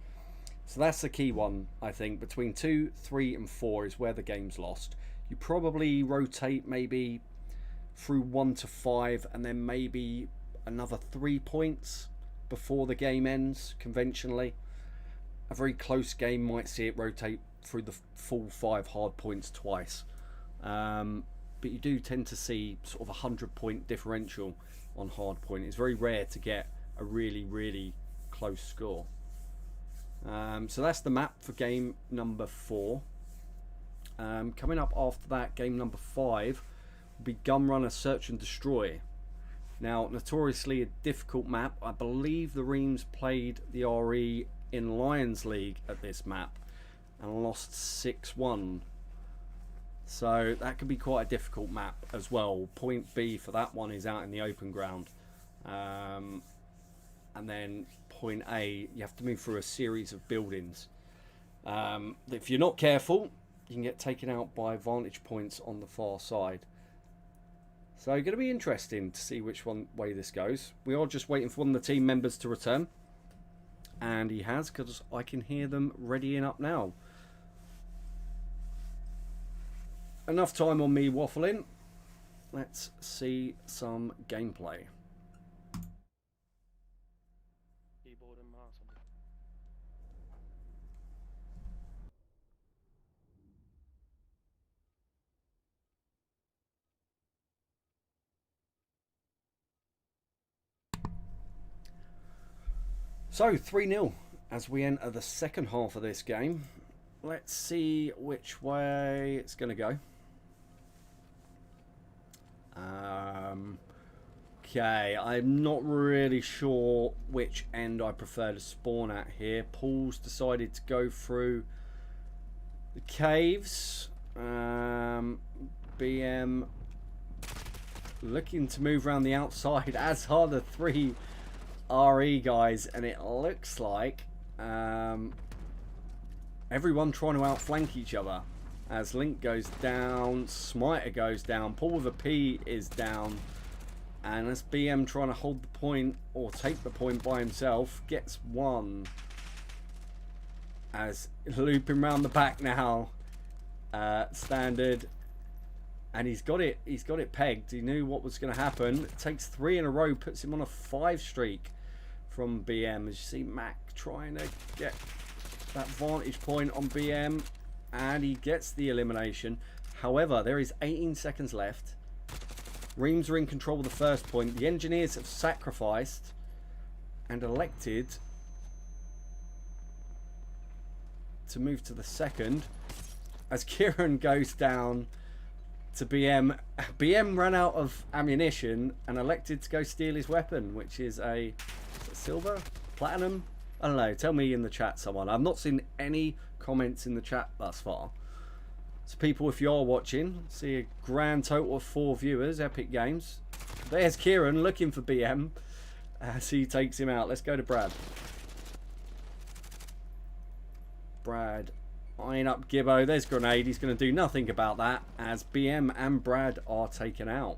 So that's the key one, I think. Between 2, 3 and 4 is where the game's lost. You probably rotate maybe through 1 to 5 and then maybe another 3 points before the game ends, conventionally. A very close game might see it rotate through the full 5 hard points twice. But you do tend to see sort of a 100-point differential on hard point. It's very rare to get a really, really close score. So that's the map for game number 4. Coming up after that, game number 5 will be Gun Runner Search and Destroy. Now, notoriously a difficult map. I believe the Reams played the RE in LionsLeague at this map and lost 6-1. So that could be quite a difficult map as well. Point B for that one is out in the open ground. And then point A, you have to move through a series of buildings. If you're not careful, you can get taken out by vantage points on the far side. So going to be interesting to see which way this goes. We are just waiting for one of the team members to return. And he has, because I can hear them readying up now. Enough time on me waffling. Let's see some gameplay.
Keyboard and mouse.
So 3-0 as we enter the second half of this game. Let's see which way it's going to go. Okay, I'm not really sure which end I prefer to spawn at here. Paul's decided to go through the caves. BM looking to move around the outside, as are the 3 RE guys, and it looks like everyone trying to outflank each other. As Link goes down, Smiter goes down, Paul with a P is down, and as BM trying to hold the point or take the point by himself, gets one. As looping round the back now, Standard, and he's got it pegged. He knew what was going to happen. It takes 3 in a row, puts him on a 5 streak from BM. As you see Mac trying to get that vantage point on BM, and he gets the elimination. However, there is 18 seconds left. Reams are in control of the first point. The engineers have sacrificed and elected to move to the second. As Kieran goes down to BM. BM ran out of ammunition and elected to go steal his weapon, which is a silver? Platinum? I don't know. Tell me in the chat, someone. I've not seen any comments in the chat thus far. So people, if you're watching, see a grand total of 4 viewers. Epic Games. There's Kieran looking for BM as he takes him out. Let's go to Brad. Brad eyeing up Gibbo. There's Grenade. He's going to do nothing about that as BM and Brad are taken out.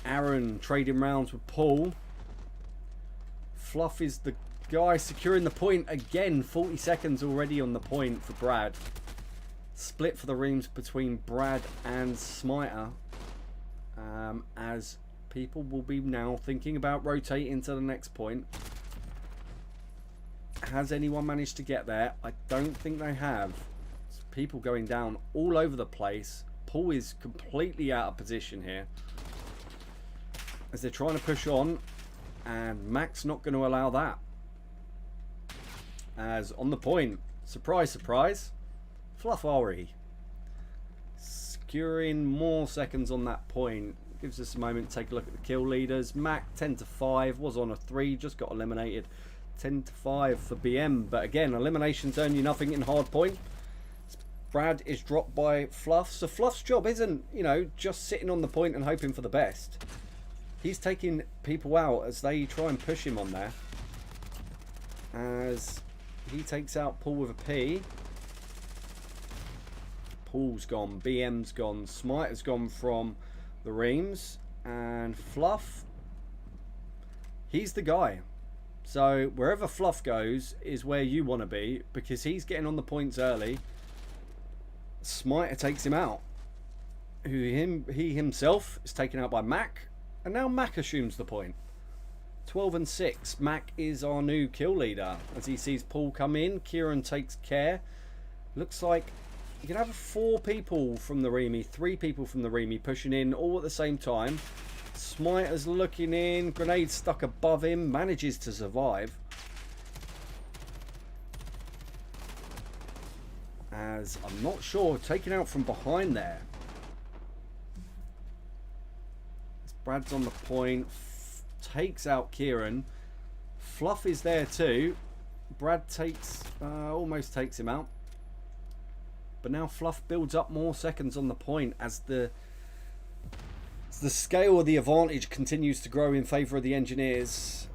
Aaron trading rounds with Paul. Fluff is the guy securing the point again. 40 seconds already on the point for Brad. Split for the Reams between Brad and Smiter. As people will be now thinking about rotating to the next point. Has anyone managed to get there? I don't think they have. It's people going down all over the place. Paul is completely out of position here as they're trying to push on, and Mac's not going to allow that. As on the point, surprise, surprise, Fluff RE securing more seconds on that point. Gives us a moment to take a look at the kill leaders. Mac 10-5 was on a 3, just got eliminated. 10-5 for BM, but again, eliminations earn you nothing in Hardpoint. Brad is dropped by Fluff, so Fluff's job isn't, you know, just sitting on the point and hoping for the best. He's taking people out as they try and push him on there. As he takes out Paul with a P. Paul's gone, BM's gone, Smiter's gone from the Reams, and Fluff, he's the guy. So wherever Fluff goes is where you want to be, because he's getting on the points early. Smiter takes him out. He himself is taken out by Mac, and now Mac assumes the point. 12-6. Mac is our new kill leader as he sees Paul come in. Kieran takes care. Looks like you can have 4 people from the REME, 3 people from the REME pushing in all at the same time. Smiter's looking in. Grenade stuck above him. Manages to survive. As I'm not sure, taken out from behind there. As Brad's on the point. Takes out Kieran. Fluff is there too. Brad takes, almost takes him out. But now Fluff builds up more seconds on the point as the scale of the advantage continues to grow in favour of the engineers.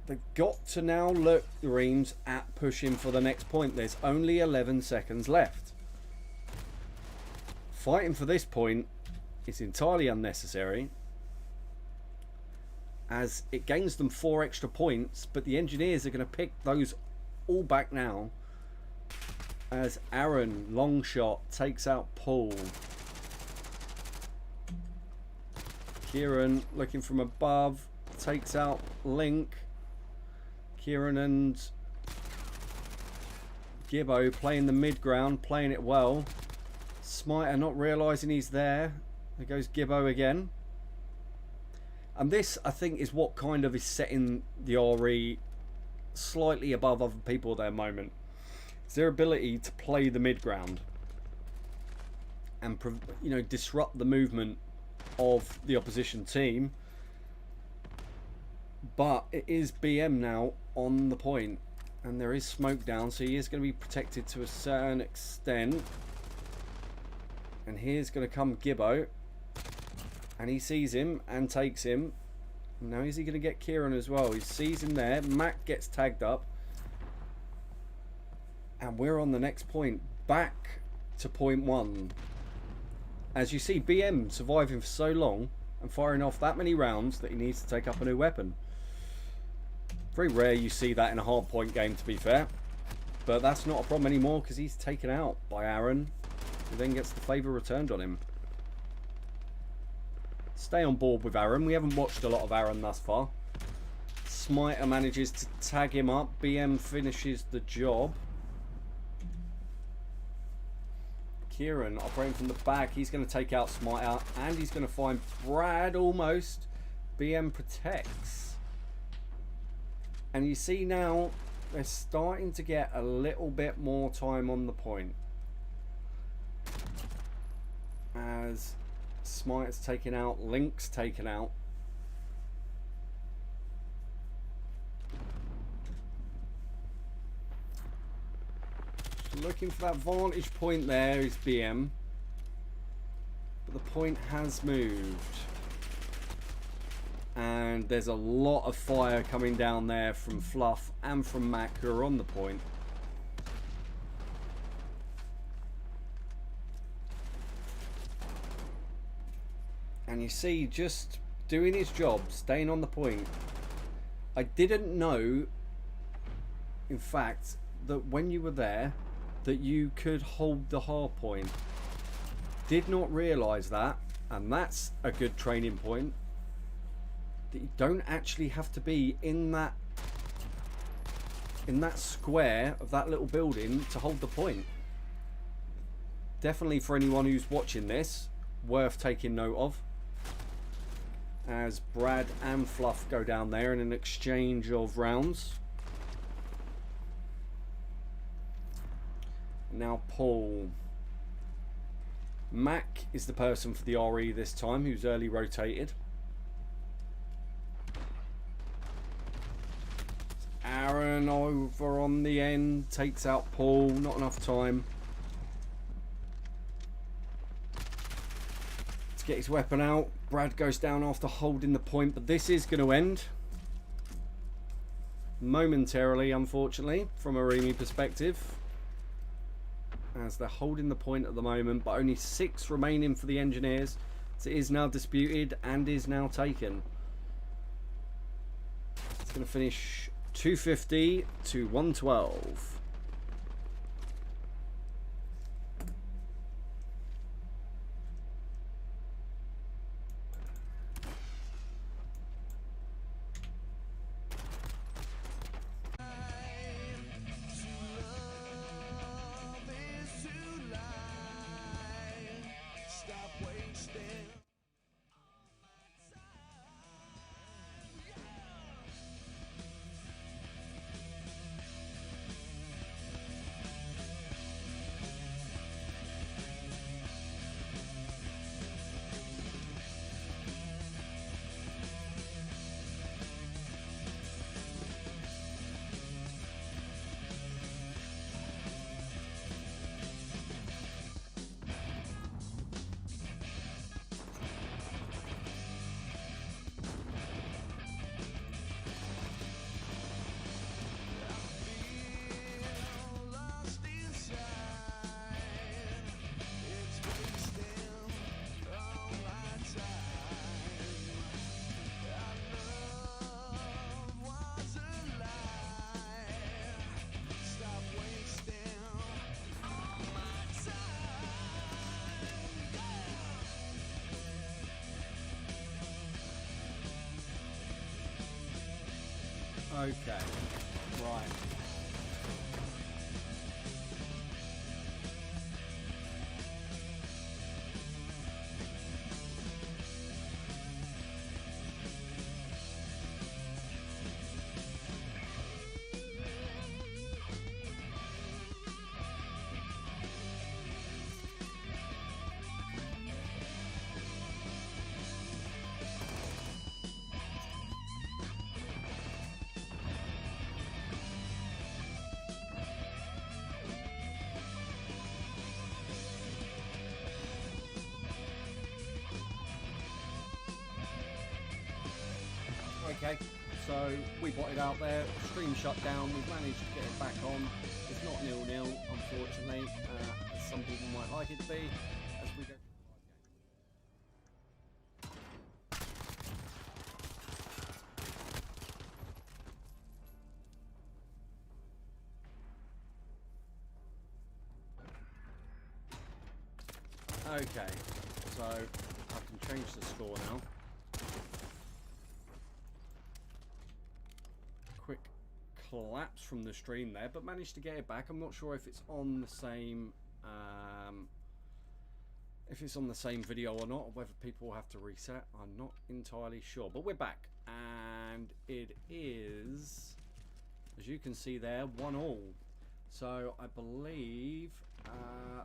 They've got to now look, the Reams, at pushing for the next point. There's only 11 seconds left. Fighting for this point is entirely unnecessary, as it gains them 4 extra points, but the engineers are going to pick those all back now. As Aaron, long shot, takes out Paul. Kieran, looking from above, takes out Link. Kieran and Gibbo playing the mid ground, playing it well. Smiter not realising he's there. There goes Gibbo again. And this, I think, is what kind of is setting the RE slightly above other people at their moment. It's their ability to play the mid ground and, you know, disrupt the movement of the opposition team. But it is BM now on the point, and there is smoke down, so he is going to be protected to a certain extent. And here's going to come Gibbo, and he sees him and takes him. Now is he going to get Kieran as well? He sees him there. Mac gets tagged up, and we're on the next point, back to point 1. As you see, BM surviving for so long and firing off that many rounds that he needs to take up a new weapon. Very rare you see that in a hardpoint game, to be fair. But that's not a problem anymore, because he's taken out by Aaron, who then gets the favour returned on him. Stay on board with Aaron. We haven't watched a lot of Aaron thus far. Smiter manages to tag him up. BM finishes the job. Kieran operating from the back. He's going to take out Smiter, and he's going to find Brad almost. BM protects. And you see now they're starting to get a little bit more time on the point, as Smite's taken out, Link's taken out. Looking for that vantage point there is BM, but the point has moved, and there's a lot of fire coming down there from Fluff and from Mac, who are on the point. And you see, just doing his job, staying on the point. I didn't know, in fact, that when you were there, that you could hold the hard point. Did not realise that, and that's a good training point. That you don't actually have to be in that square of that little building to hold the point. Definitely for anyone who's watching this, worth taking note of. As Brad and Fluff go down there in an exchange of rounds. Now Paul. Mac is the person for the RE this time, who's early rotated. Aaron over on the end, takes out Paul, not enough time to get his weapon out. Brad goes down after holding the point, but this is going to end momentarily, unfortunately, from a REME perspective, as they're holding the point at the moment, but only 6 remaining for the engineers. So it is now disputed and is now taken. It's going to finish 250 to 112. Okay. Right. Okay, so we botted out there, stream shut down, we've managed to get it back on. It's not 0-0, unfortunately, as some people might like it to be, as we go. Okay, so I can change the score now. Quick collapse from the stream there, but managed to get it back. I'm not sure if it's on the same video or not, or whether people will have to reset. I'm not entirely sure, but we're back, and it is, as you can see there, 1-1. So I believe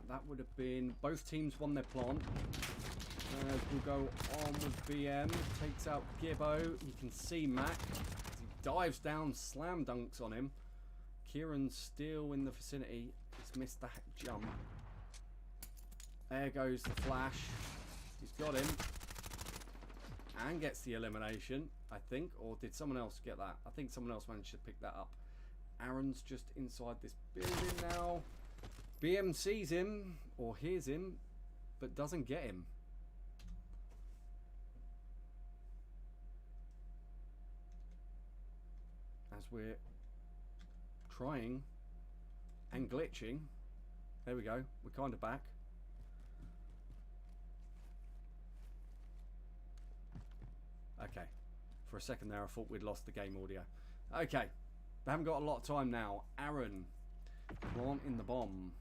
that would have been both teams won their plant. We'll go on with BM, takes out Gibbo. You can see Mac as he dives down, slam dunks on him. Kieran's still in the vicinity. He's missed that jump. There goes the flash. He's got him and gets the elimination, I think, or did someone else get that? I think someone else managed to pick that up. Aaron's just inside this building now. BM sees him or hears him, but doesn't get him. As we're trying and glitching. There we go. We're kind of back. Okay. For a second there, I thought we'd lost the game audio. Okay. We haven't got a lot of time now. Aaron planting the bomb.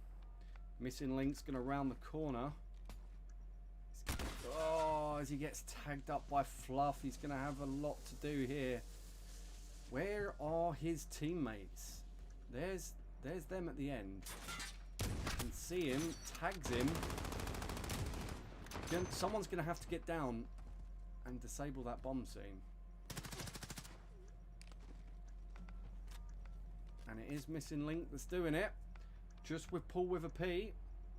Missing Link's going to round the corner. Oh, as he gets tagged up by Fluff, he's going to have a lot to do here. Where are his teammates? There's them at the end. You can see him, tags him. Someone's going to have to get down and disable that bomb scene. And it is Missing Link that's doing it. Just with Paul with a P,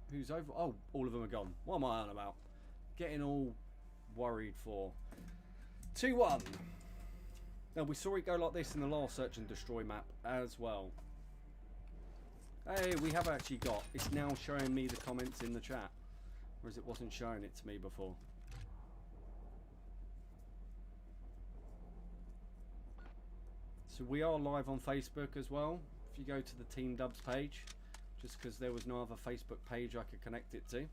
who's over. Oh, all of them are gone. What am I on about? Getting all worried for. 2-1. Now, we saw it go like this in the last Search and Destroy map as well. Hey, we have actually got. It's now showing me the comments in the chat. Whereas it wasn't showing it to me before. So we are live on Facebook as well. If you go to the Team Dubs page, just because there was no other Facebook page I could connect it to.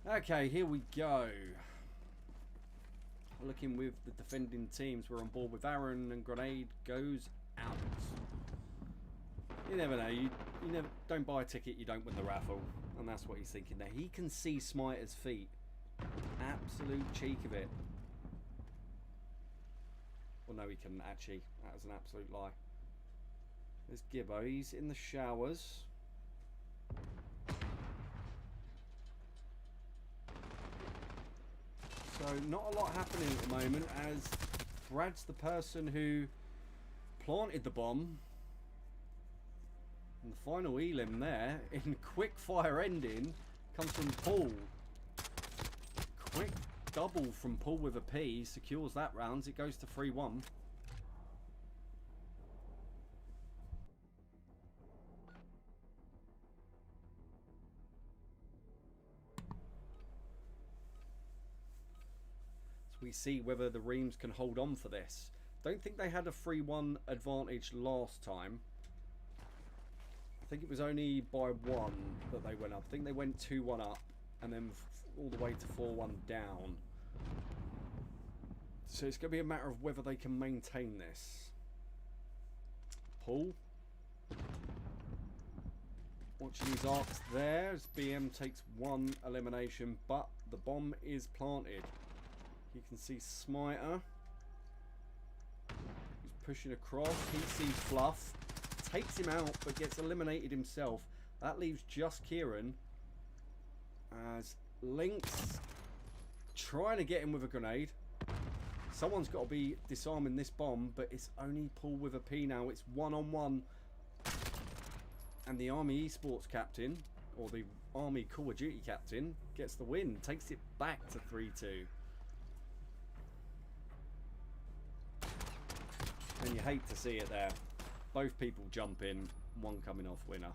Okay, here we go. Looking with the defending teams, we're on board with Aaron, and grenade goes out. You never know. You never don't buy a ticket, you don't win the raffle, and that's what he's thinking there. He can see Smiter's feet. Absolute cheek of it. Well, no, he couldn't actually. That was an absolute lie. There's Gibbo. He's in the showers. So not a lot happening at the moment, as Brad's the person who planted the bomb. And the final elim there, in quick fire ending, comes from Paul. Quick double from Paul with a P, secures that round. It goes to 3-1. We see whether the Reams can hold on for this. Don't think they had a 3-1 advantage last time. I think it was only by 1 that they went up. I think they went 2-1 up and then all the way to 4-1 down. So it's going to be a matter of whether they can maintain this. Pull. Watching his arcs there as BM takes one elimination, but the bomb is planted. You can see Smiter. He's pushing across. He sees Fluff. Takes him out, but gets eliminated himself. That leaves just Kieran. As Lynx trying to get him with a grenade. Someone's got to be disarming this bomb, but it's only Paul with a P now. It's one-on-one. And the Army eSports captain, or the Army Call of Duty captain, gets the win. Takes it back to 3-2. And you hate to see it there. Both people jump in, one coming off winner.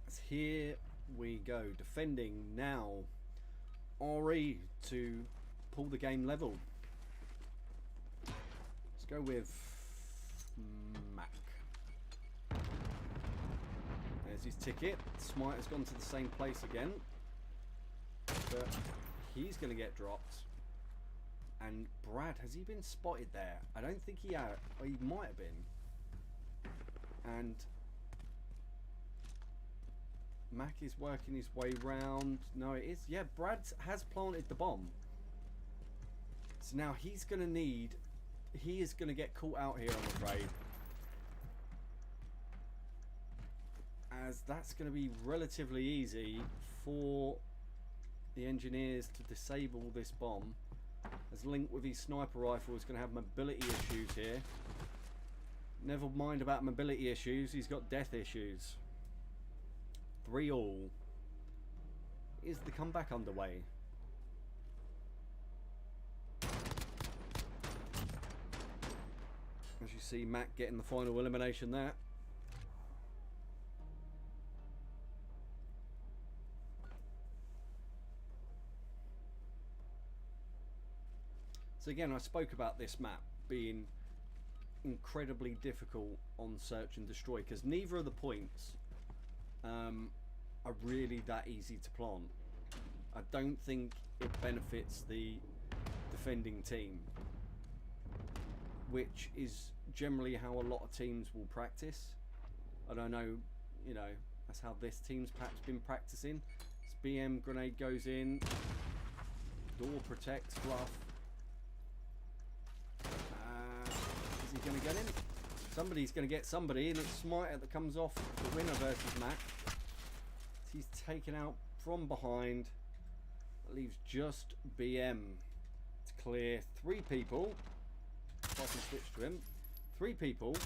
As here we go, defending now. RE to pull the game level. Let's go with Mac. There's his ticket. Smite's gone to the same place again. But he's going to get dropped. And Brad, has he been spotted there? I don't think he had. Or he might have been. And Mac is working his way round. No, it is. Yeah, Brad has planted the bomb. So now he's going to need... He is going to get caught out here, I'm afraid. As that's going to be relatively easy for the engineers to disable this bomb. As Link with his sniper rifle is going to have mobility issues here. Never mind about mobility issues, he's got death issues. 3-all. Is the comeback underway? As you see, Mac getting the final elimination there. So again, I spoke about this map being incredibly difficult on search and destroy because neither of the points are really that easy to plant. I don't think it benefits the defending team, which is generally how a lot of teams will practice. I don't know, you know, that's how this team's perhaps been practicing. This BM grenade goes in, door protects Fluff. Is he going to get him? Somebody's going to get somebody, and it's Smiter that comes off the winner versus Mac. He's taken out from behind. That leaves just BM to clear 3 people. If I can switch to him. 3 people.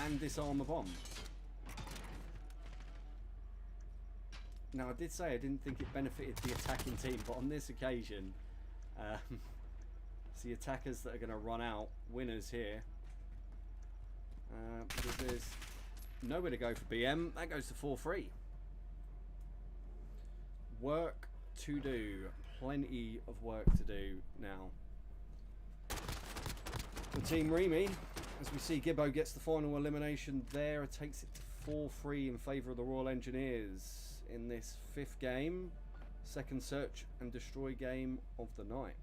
And disarm a bomb. Now, I did say I didn't think it benefited the attacking team, but on this occasion, it's the attackers that are going to run out winners here. Because there's nowhere to go for BM. That goes to 4-3. Work to do. Plenty of work to do now. For Team REME, as we see Gibbo gets the final elimination there. It takes it to 4-3 in favour of the Royal Engineers in this 5th game. 2nd search and destroy game of the night.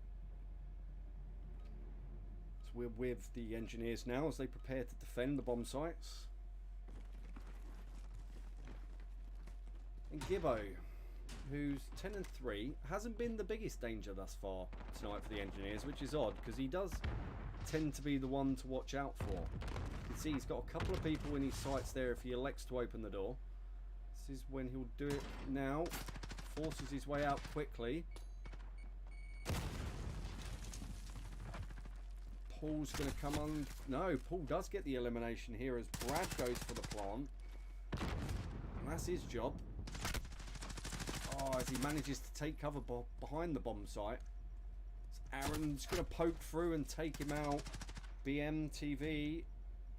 So we're with the Engineers now as they prepare to defend the bomb sites. And Gibbo, who's 10-3, hasn't been the biggest danger thus far tonight for the Engineers, which is odd because he does tend to be the one to watch out for. You can see he's got a couple of people in his sights there if he elects to open the door. This is when he'll do it now. Forces his way out quickly. Paul's going to come on. No, Paul does get the elimination here as Brad goes for the plant. And that's his job. Oh, as he manages to take cover behind the bomb site. So Aaron's going to poke through and take him out. BMTV,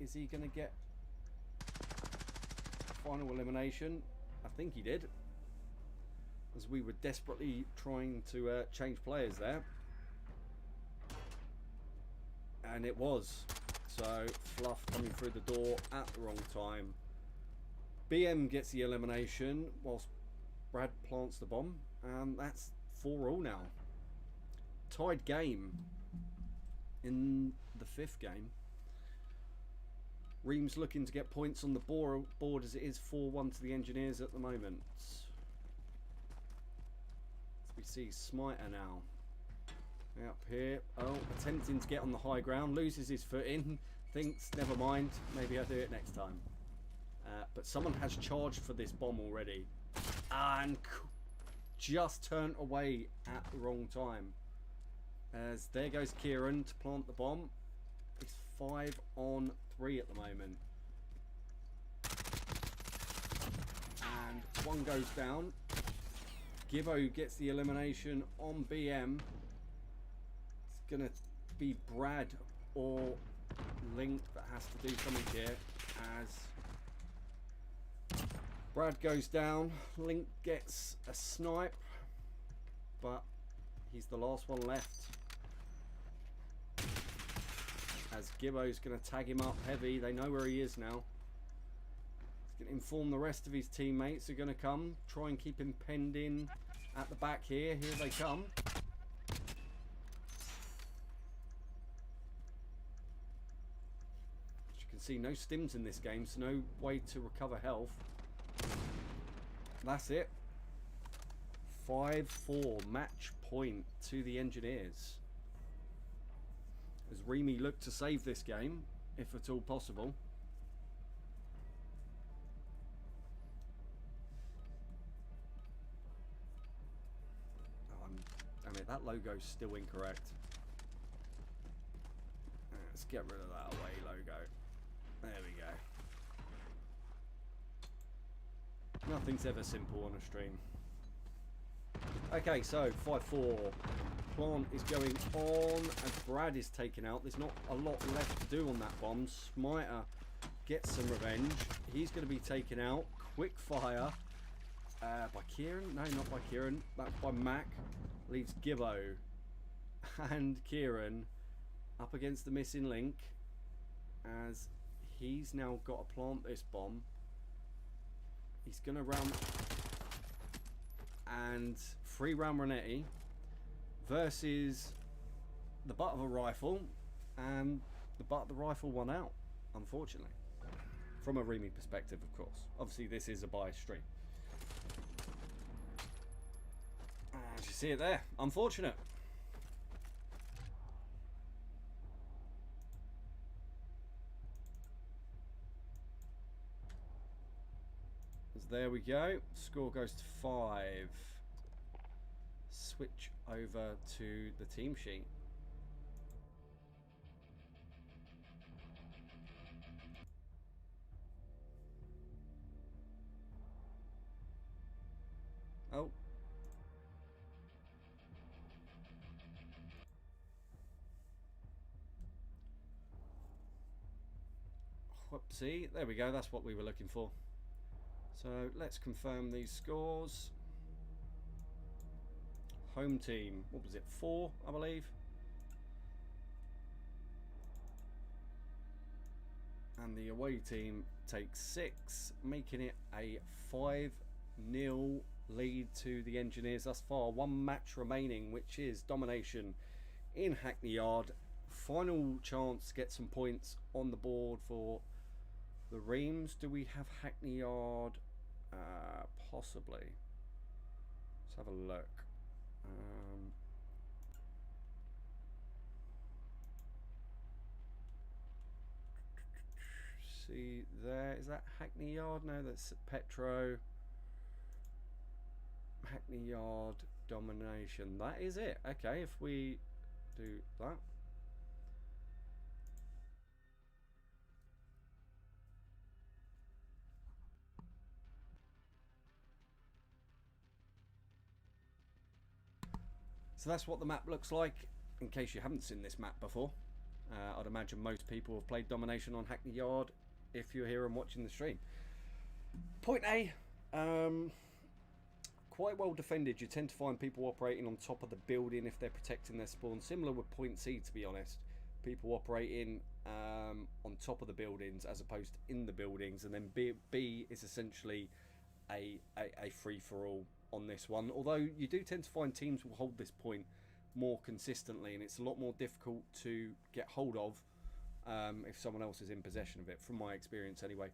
is he going to get final elimination? I think he did. As we were desperately trying to change players there. And it was. So Fluff coming through the door at the wrong time. BM gets the elimination whilst Brad plants the bomb, and that's 4-all now. Tied game in the 5th game. Reem's looking to get points on the board as it is 4-1 to the Engineers at the moment. As we see Smiter now. Up here. Oh, attempting to get on the high ground. Loses his footing. Thinks, never mind. Maybe I'll do it next time. But someone has charged for this bomb already. And just turned away at the wrong time. As there goes Kieran to plant the bomb. It's 5-on-3 at the moment. And one goes down. Gibbo gets the elimination on BM. It's going to be Brad or Link that has to do something here. As Brad goes down, Link gets a snipe, but he's the last one left. As Gibbo's going to tag him up heavy. They know where he is now. He's going to inform the rest of his teammates are going to come. Try and keep him penned in at the back here. Here they come. As you can see, no stims in this game, so no way to recover health. That's it. 5-4 match point to the Engineers. As REME look to save this game, if at all possible. Oh, I mean, that logo's still incorrect. Let's get rid of that away logo. There we go. Nothing's ever simple on a stream. Okay, so 5-4. Plant is going on as Brad is taken out. There's not a lot left to do on that bomb. Smiter gets some revenge. He's going to be taken out. Quick fire by Kieran. No, not by Kieran. That's by Mac. Leaves Gibbo and Kieran up against the missing Link. As he's now got to plant this bomb. He's going to round and free Rammaza versus the butt of a rifle, and the butt of the rifle won out, unfortunately. From a REME perspective, of course. Obviously, this is a biased stream. As you see it there, unfortunate. As there we go. Score goes to 5. Switch over to the team sheet. Oh. Whoopsie. There we go. That's what we were looking for. So let's confirm these scores. Home team, what was it, 4, I believe? And the away team takes 6, making it a 5-0 lead to the Engineers thus far. One match remaining, which is Domination in Hackney Yard. Final chance to get some points on the board for the Reams. Do we have Hackney Yard? Possibly. Let's have a look. See there, is that Hackney Yard? No, that's Petro. Hackney Yard Domination. That is it. Okay, if we do that. So that's what the map looks like, in case you haven't seen this map before. I'd imagine most people have played Domination on Hackney Yard if you're here and watching the stream. Point A, quite well defended. You tend to find people operating on top of the building if they're protecting their spawn. Similar with Point C, to be honest. people operating on top of the buildings as opposed to in the buildings, and then B is essentially a free-for-all on this one, although you do tend to find teams will hold this point more consistently, and it's a lot more difficult to get hold of if someone else is in possession of it, from my experience anyway.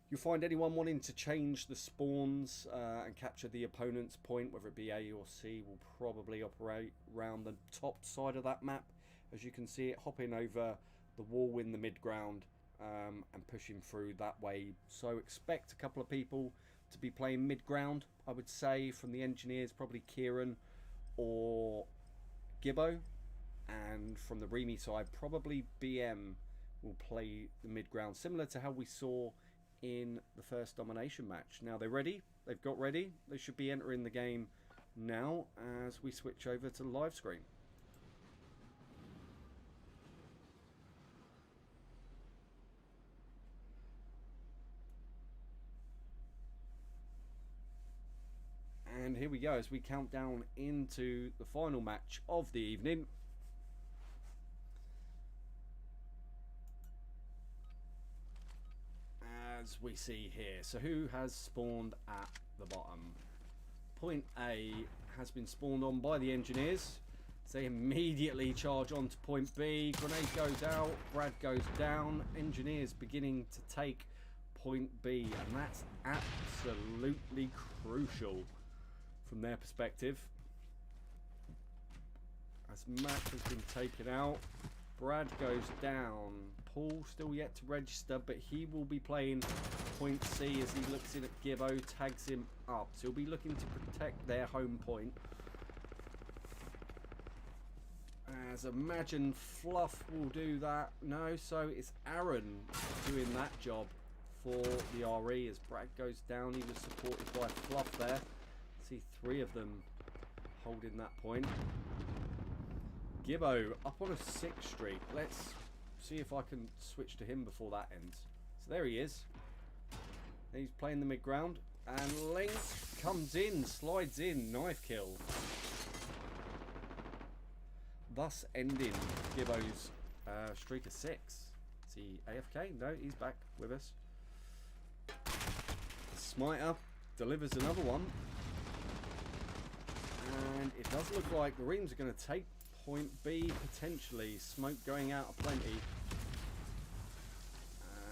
You'll find anyone wanting to change the spawns and capture the opponent's point, whether it be A or C, will probably operate around the top side of that map, as you can see it, hopping over the wall in the mid-ground and pushing through that way. So expect a couple of people to be playing mid-ground, I would say, from the engineers, probably Kieran or Gibbo, and from the REME side, probably BM will play the mid-ground, similar to how we saw in the first Domination match. Now they're ready, they've got ready, they should be entering the game now as we switch over to the live screen. And here we go as we count down into the final match of the evening. As we see here, so who has spawned at the bottom? Point A has been spawned on by the engineers. So they immediately charge on to point B. Grenade goes out, Brad goes down. Engineers beginning to take point B, and that's absolutely crucial from their perspective. As Mac has been taken out, Brad goes down. Paul still yet to register, but he will be playing point C as he looks in at Gibbo, tags him up. So he'll be looking to protect their home point. As imagine Fluff will do that. No, so it's Aaron doing that job for the RE as Brad goes down. He was supported by Fluff there. See three of them holding that point. Gibbo up on a 6th streak. Let's see if I can switch to him before that ends. So there he is. He's playing the mid-ground. And Link comes in, slides in, knife kill. Thus ending Gibbo's streak of 6. Is he AFK? No, he's back with us. Smiter delivers another one. And it does look like the Reams are going to take point B potentially. Smoke going out of plenty.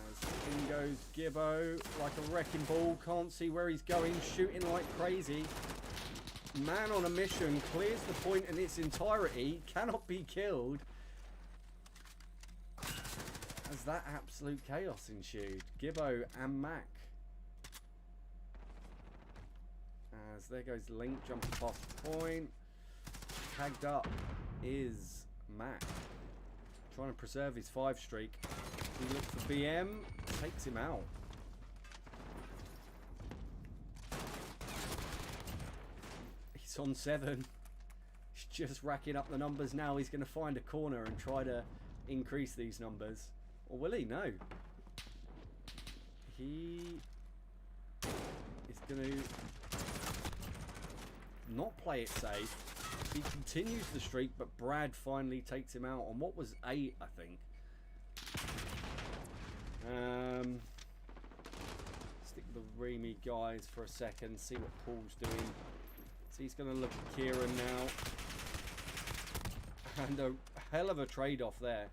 As in goes Gibbo like a wrecking ball. Can't see where he's going. Shooting like crazy. Man on a mission. Clears the point in its entirety. Cannot be killed. As that absolute chaos ensued. Gibbo and Mac. As there goes Link jumping past the point. Tagged up is Mac. Trying to preserve his 5 streak. He looks for BM. Takes him out. He's on 7. He's just racking up the numbers now. He's going to find a corner and try to increase these numbers. Or will he? No. He is going to not play it safe. He continues the streak, but Brad finally takes him out on what was 8, I think. Stick with the REME guys for a second, see what Paul's doing. So he's going to look at Kieran now. And a hell of a trade-off there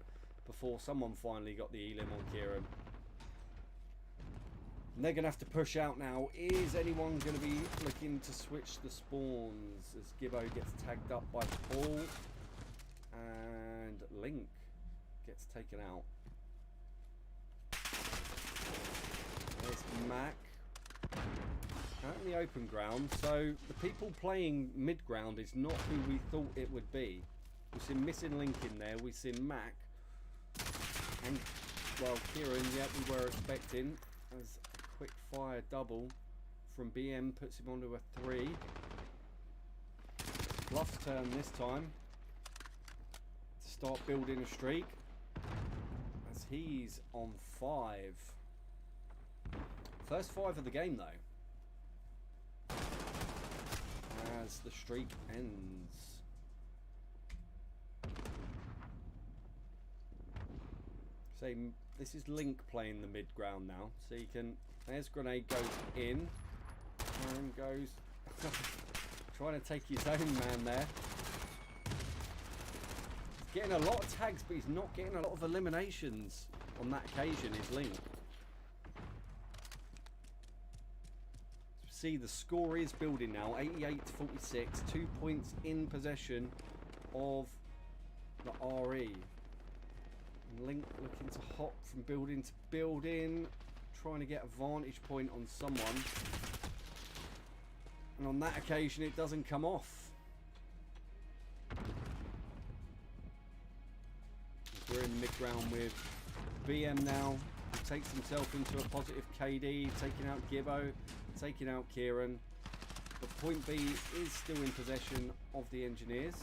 before someone finally got the elim on Kieran. And they're going to have to push out now. Is anyone going to be looking to switch the spawns as Gibbo gets tagged up by Paul? And Link gets taken out. There's Mac. Out in the open ground. So the people playing mid-ground is not who we thought it would be. We've seen missing Link in there. We've seen Mac. And, well, Kieran, yeah, we were expecting. As quick fire double from BM puts him onto a 3. Bluff's turn this time to start building a streak as he's on 5. First 5 of the game though, as the streak ends. say this is Link playing the mid ground now, so you can. There's grenade goes in. Aaron goes trying to take his own man there. He's getting a lot of tags, but he's not getting a lot of eliminations on that occasion. Is Link. See, the score is building now, 88 to 46, 2 points in possession of the RE. And Link looking to hop from building to building, trying to get a vantage point on someone. And on that occasion, it doesn't come off. We're in mid-ground with BM now. He takes himself into a positive KD, taking out Gibbo, taking out Kieran. But point B is still in possession of the engineers.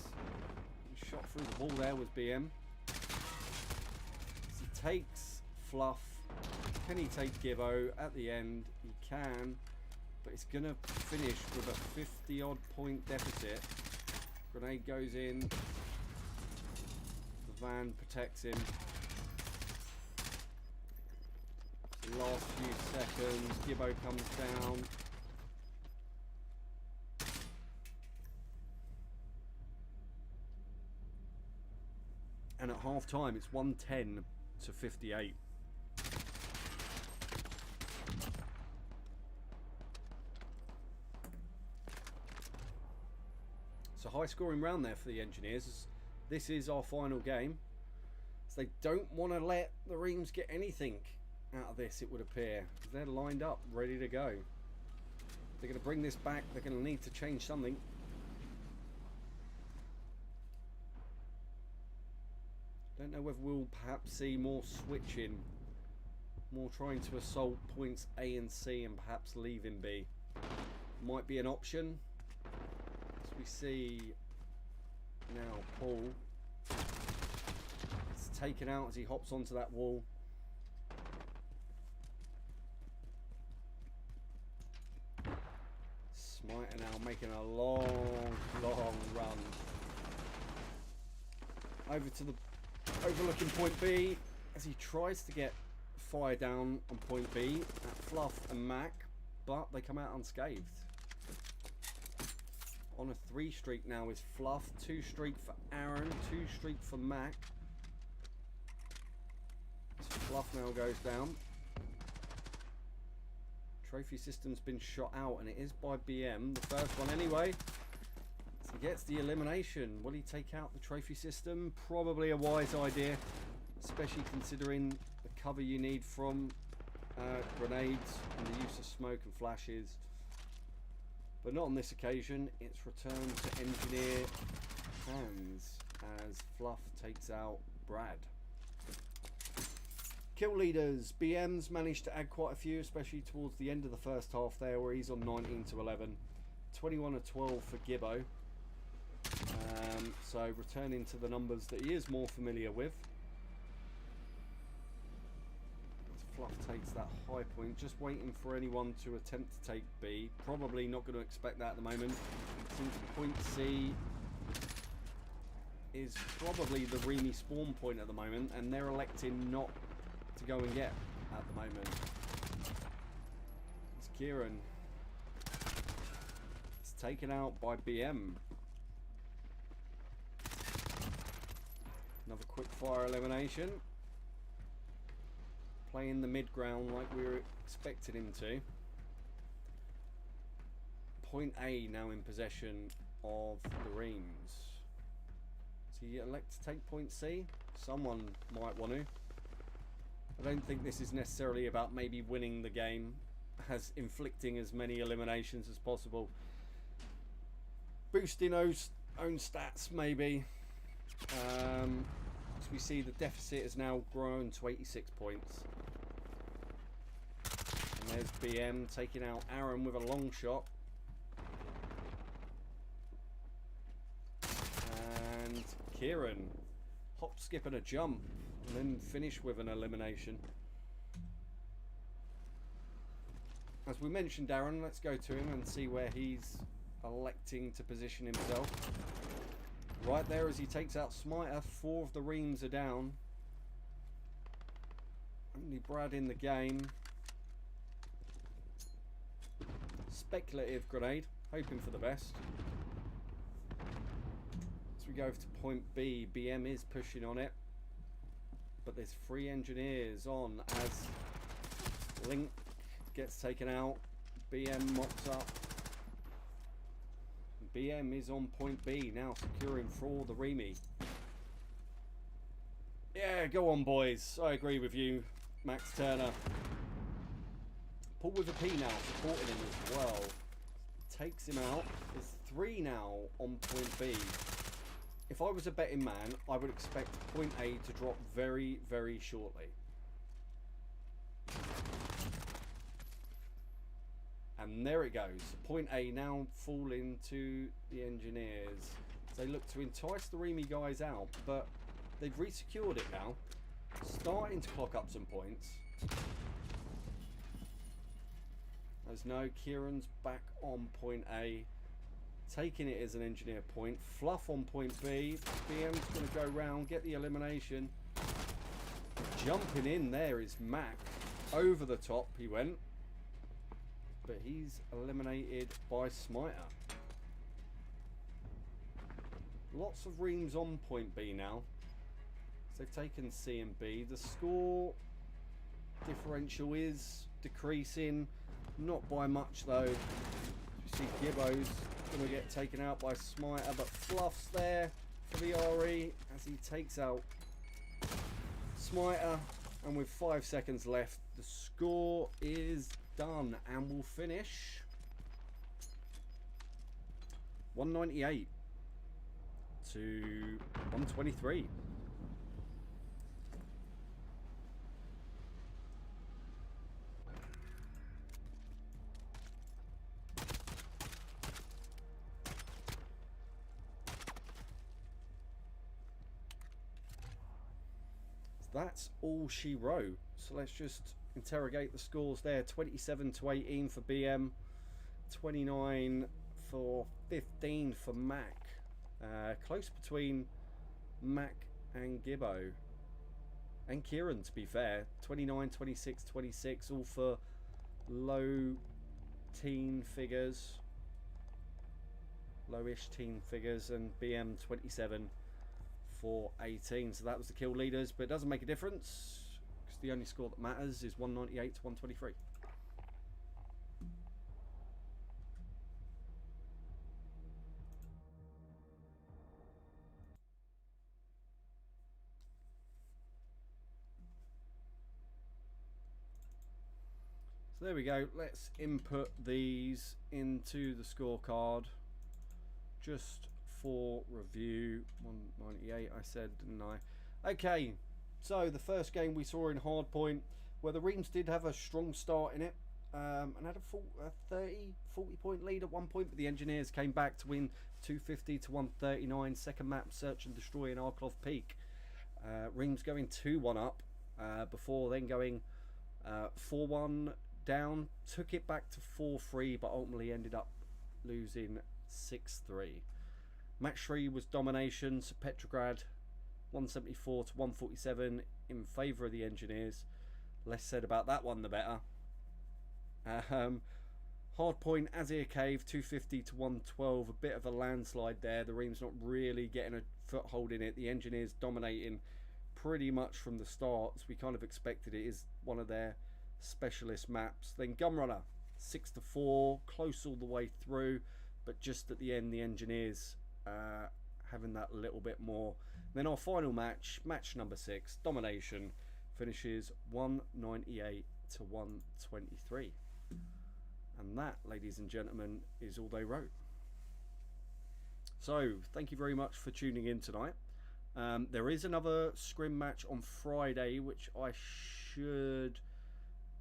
Shot through the ball there was BM. As he takes Fluff. Can he take Gibbo at the end? He can, but it's going to finish with a 50 odd point deficit. Grenade goes in. The van protects him. Last few seconds, Gibbo comes down. And at half time, it's 110 to 58. So high scoring round there for the engineers. This is our final game. So they don't want to let the Reams get anything out of this, it would appear. They're lined up, ready to go. They're going to bring this back. They're going to need to change something. Don't know whether we'll perhaps see more switching, more trying to assault points A and C and perhaps leaving B. Might be an option. As we see now, Paul is taken out as he hops onto that wall. Smiter now making a long run over to the overlooking point B as he tries to get fire down on point B at Fluff and Mac, but they come out unscathed. On a 3 streak now is Fluff, 2 streak for Aaron, 2 streak for Mac. As Fluff now goes down. Trophy system's been shot out, and it is by BM, the first one anyway. So he gets the elimination. Will he take out the trophy system? Probably a wise idea, especially considering the cover you need from grenades and the use of smoke and flashes. But not on this occasion. It's returned to engineer hands as Fluff takes out Brad. Kill leaders. BM's managed to add quite a few, especially towards the end of the first half there, where he's on 19 to 11. 21 to 12 for Gibbo. So returning to the numbers that he is more familiar with. As Fluff takes that high point, just waiting for anyone to attempt to take B. Probably not going to expect that at the moment. Since point C is probably the REME spawn point at the moment, and they're electing not to go and get at the moment. It's Kieran. It's taken out by BM. Another quick fire elimination. Playing the mid ground like we were expecting him to. Point A now in possession of the Reams. So you elect to take point C? Someone might want to. I don't think this is necessarily about maybe winning the game, as inflicting as many eliminations as possible. Boosting own stats maybe. As we see, the deficit has now grown to 86 points. And there's BM taking out Aaron with a long shot. And Kieran hop, skip and a jump, and then finish with an elimination. As we mentioned, Darren, let's go to him and see where he's electing to position himself. Right there as he takes out Smiter, 4 of the Reams are down. Only Brad in the game. Speculative grenade, hoping for the best. As we go to point B, BM is pushing on it. But there's 3 engineers on as Link gets taken out. BM mops up. BM is on point B, now securing for the REME. Yeah, go on boys. I agree with you, Max Turner. Paul with a P now, supporting him as well. Takes him out. There's 3 now on point B. If I was a betting man, I would expect point A to drop very, very shortly. And there it goes. Point A now falling to the engineers. They look to entice the REME guys out, but they've resecured it now. Starting to clock up some points. As no, Kieran's back on point A. Taking it as an engineer point. Fluff on point B. BM's going to go round, get the elimination. Jumping in there is Mac. Over the top he went. But he's eliminated by Smiter. Lots of reams on point B now. So they've taken C and B. The score differential is decreasing. Not by much though. You see Gibbo's going to get taken out by Smiter, but Fluff's there for the RE as he takes out Smiter. And with 5 seconds left, the score is done, and we'll finish 198 to 123. That's all she wrote. So let's just interrogate the scores there. 27 to 18 for BM, 29 for 15 for Mac. Close between Mac and Gibbo and Kieran, to be fair. 29, 26, 26, all for low teen figures, lowish teen figures, and BM 27 for 18. So that was the kill leaders, but it doesn't make a difference because the only score that matters is 198 to 123. So there we go. Let's input these into the scorecard just for review. 198 I said, didn't I? Okay, so the first game we saw in Hardpoint, where the Reams did have a strong start in it, and had a 40 point lead at one point, but the Engineers came back to win 250 to 139. Second map, Search and Destroy in Arklov Peak. Reams going 2-1 up before then going 4-1 down, took it back to 4-3, but ultimately ended up losing 6-3. Match 3 was Domination, so Petrograd 174 to 147 in favour of the Engineers. Less said about that one, the better. Hardpoint, Azhir Cave 250 to 112, a bit of a landslide there. The Reams not really getting a foothold in it. The Engineers dominating pretty much from the start, as we kind of expected. It is one of their specialist maps. Then Gunrunner 6-4, close all the way through, but just at the end the Engineers having that little bit more. Then our final match, match number 6, Domination, finishes 198 to 123. And that, ladies and gentlemen, is all they wrote. So thank you very much for tuning in tonight. There is another Scrim match on Friday, which I should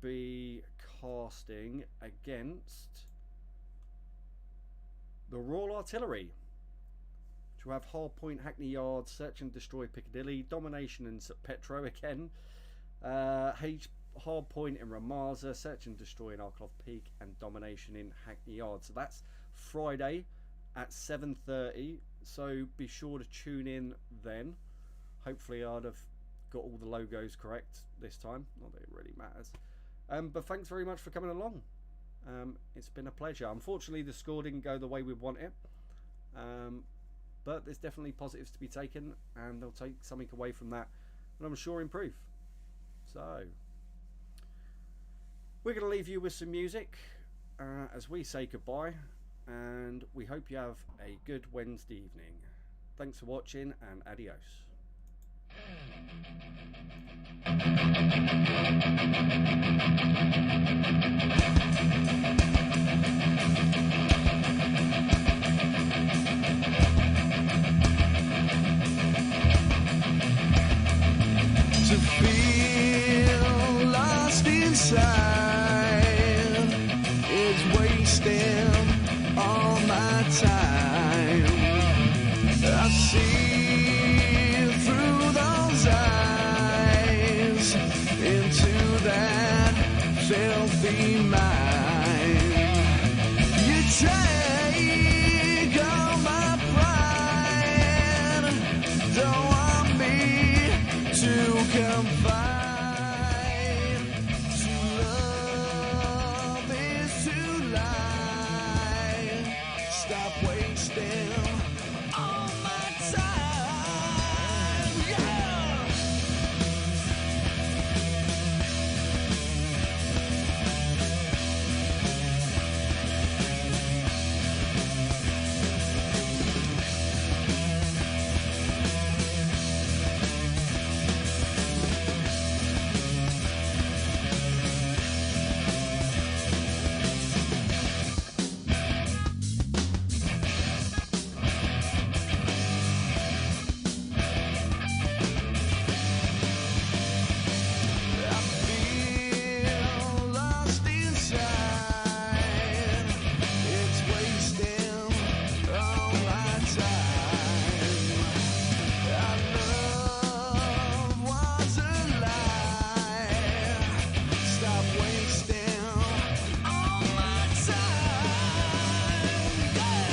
be casting against the Royal Artillery, which will have Hardpoint, Hackney Yard, Search and Destroy Piccadilly, Domination and Petro again, Hardpoint in Rammaza, Search and Destroy in Arklov Peak, and Domination in Hackney Yard. So that's Friday at 7:30. So be sure to tune in then. Hopefully I'd have got all the logos correct this time. Not that it really matters. But thanks very much for coming along. It's been a pleasure. Unfortunately, the score didn't go the way we want it. But there's definitely positives to be taken, and they'll take something away from that, and I'm sure improve. So, we're going to leave you with some music as we say goodbye, and we hope you have a good Wednesday evening. Thanks for watching, and adios.
To feel lost inside is wasting all my time. I see through those eyes into that filthy mind. You take all my pride, don't want me to confide. To love is to lie. Stop wasting all my time. Yeah. I feel lost inside. It's wasting all my time. Our love was a lie. Stop wasting all my time. Yeah.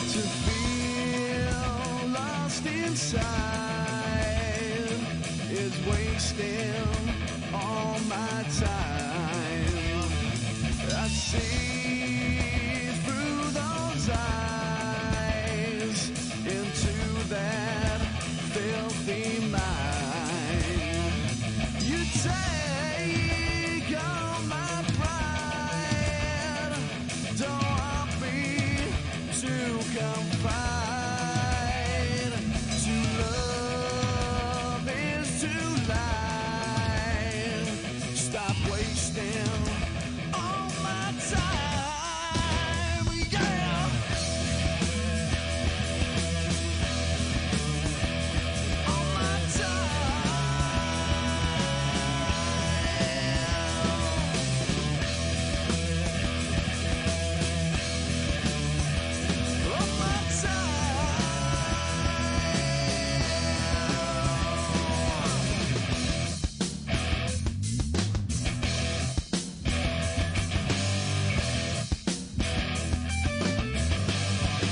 To feel lost inside is wasting all my time. I see through those eyes.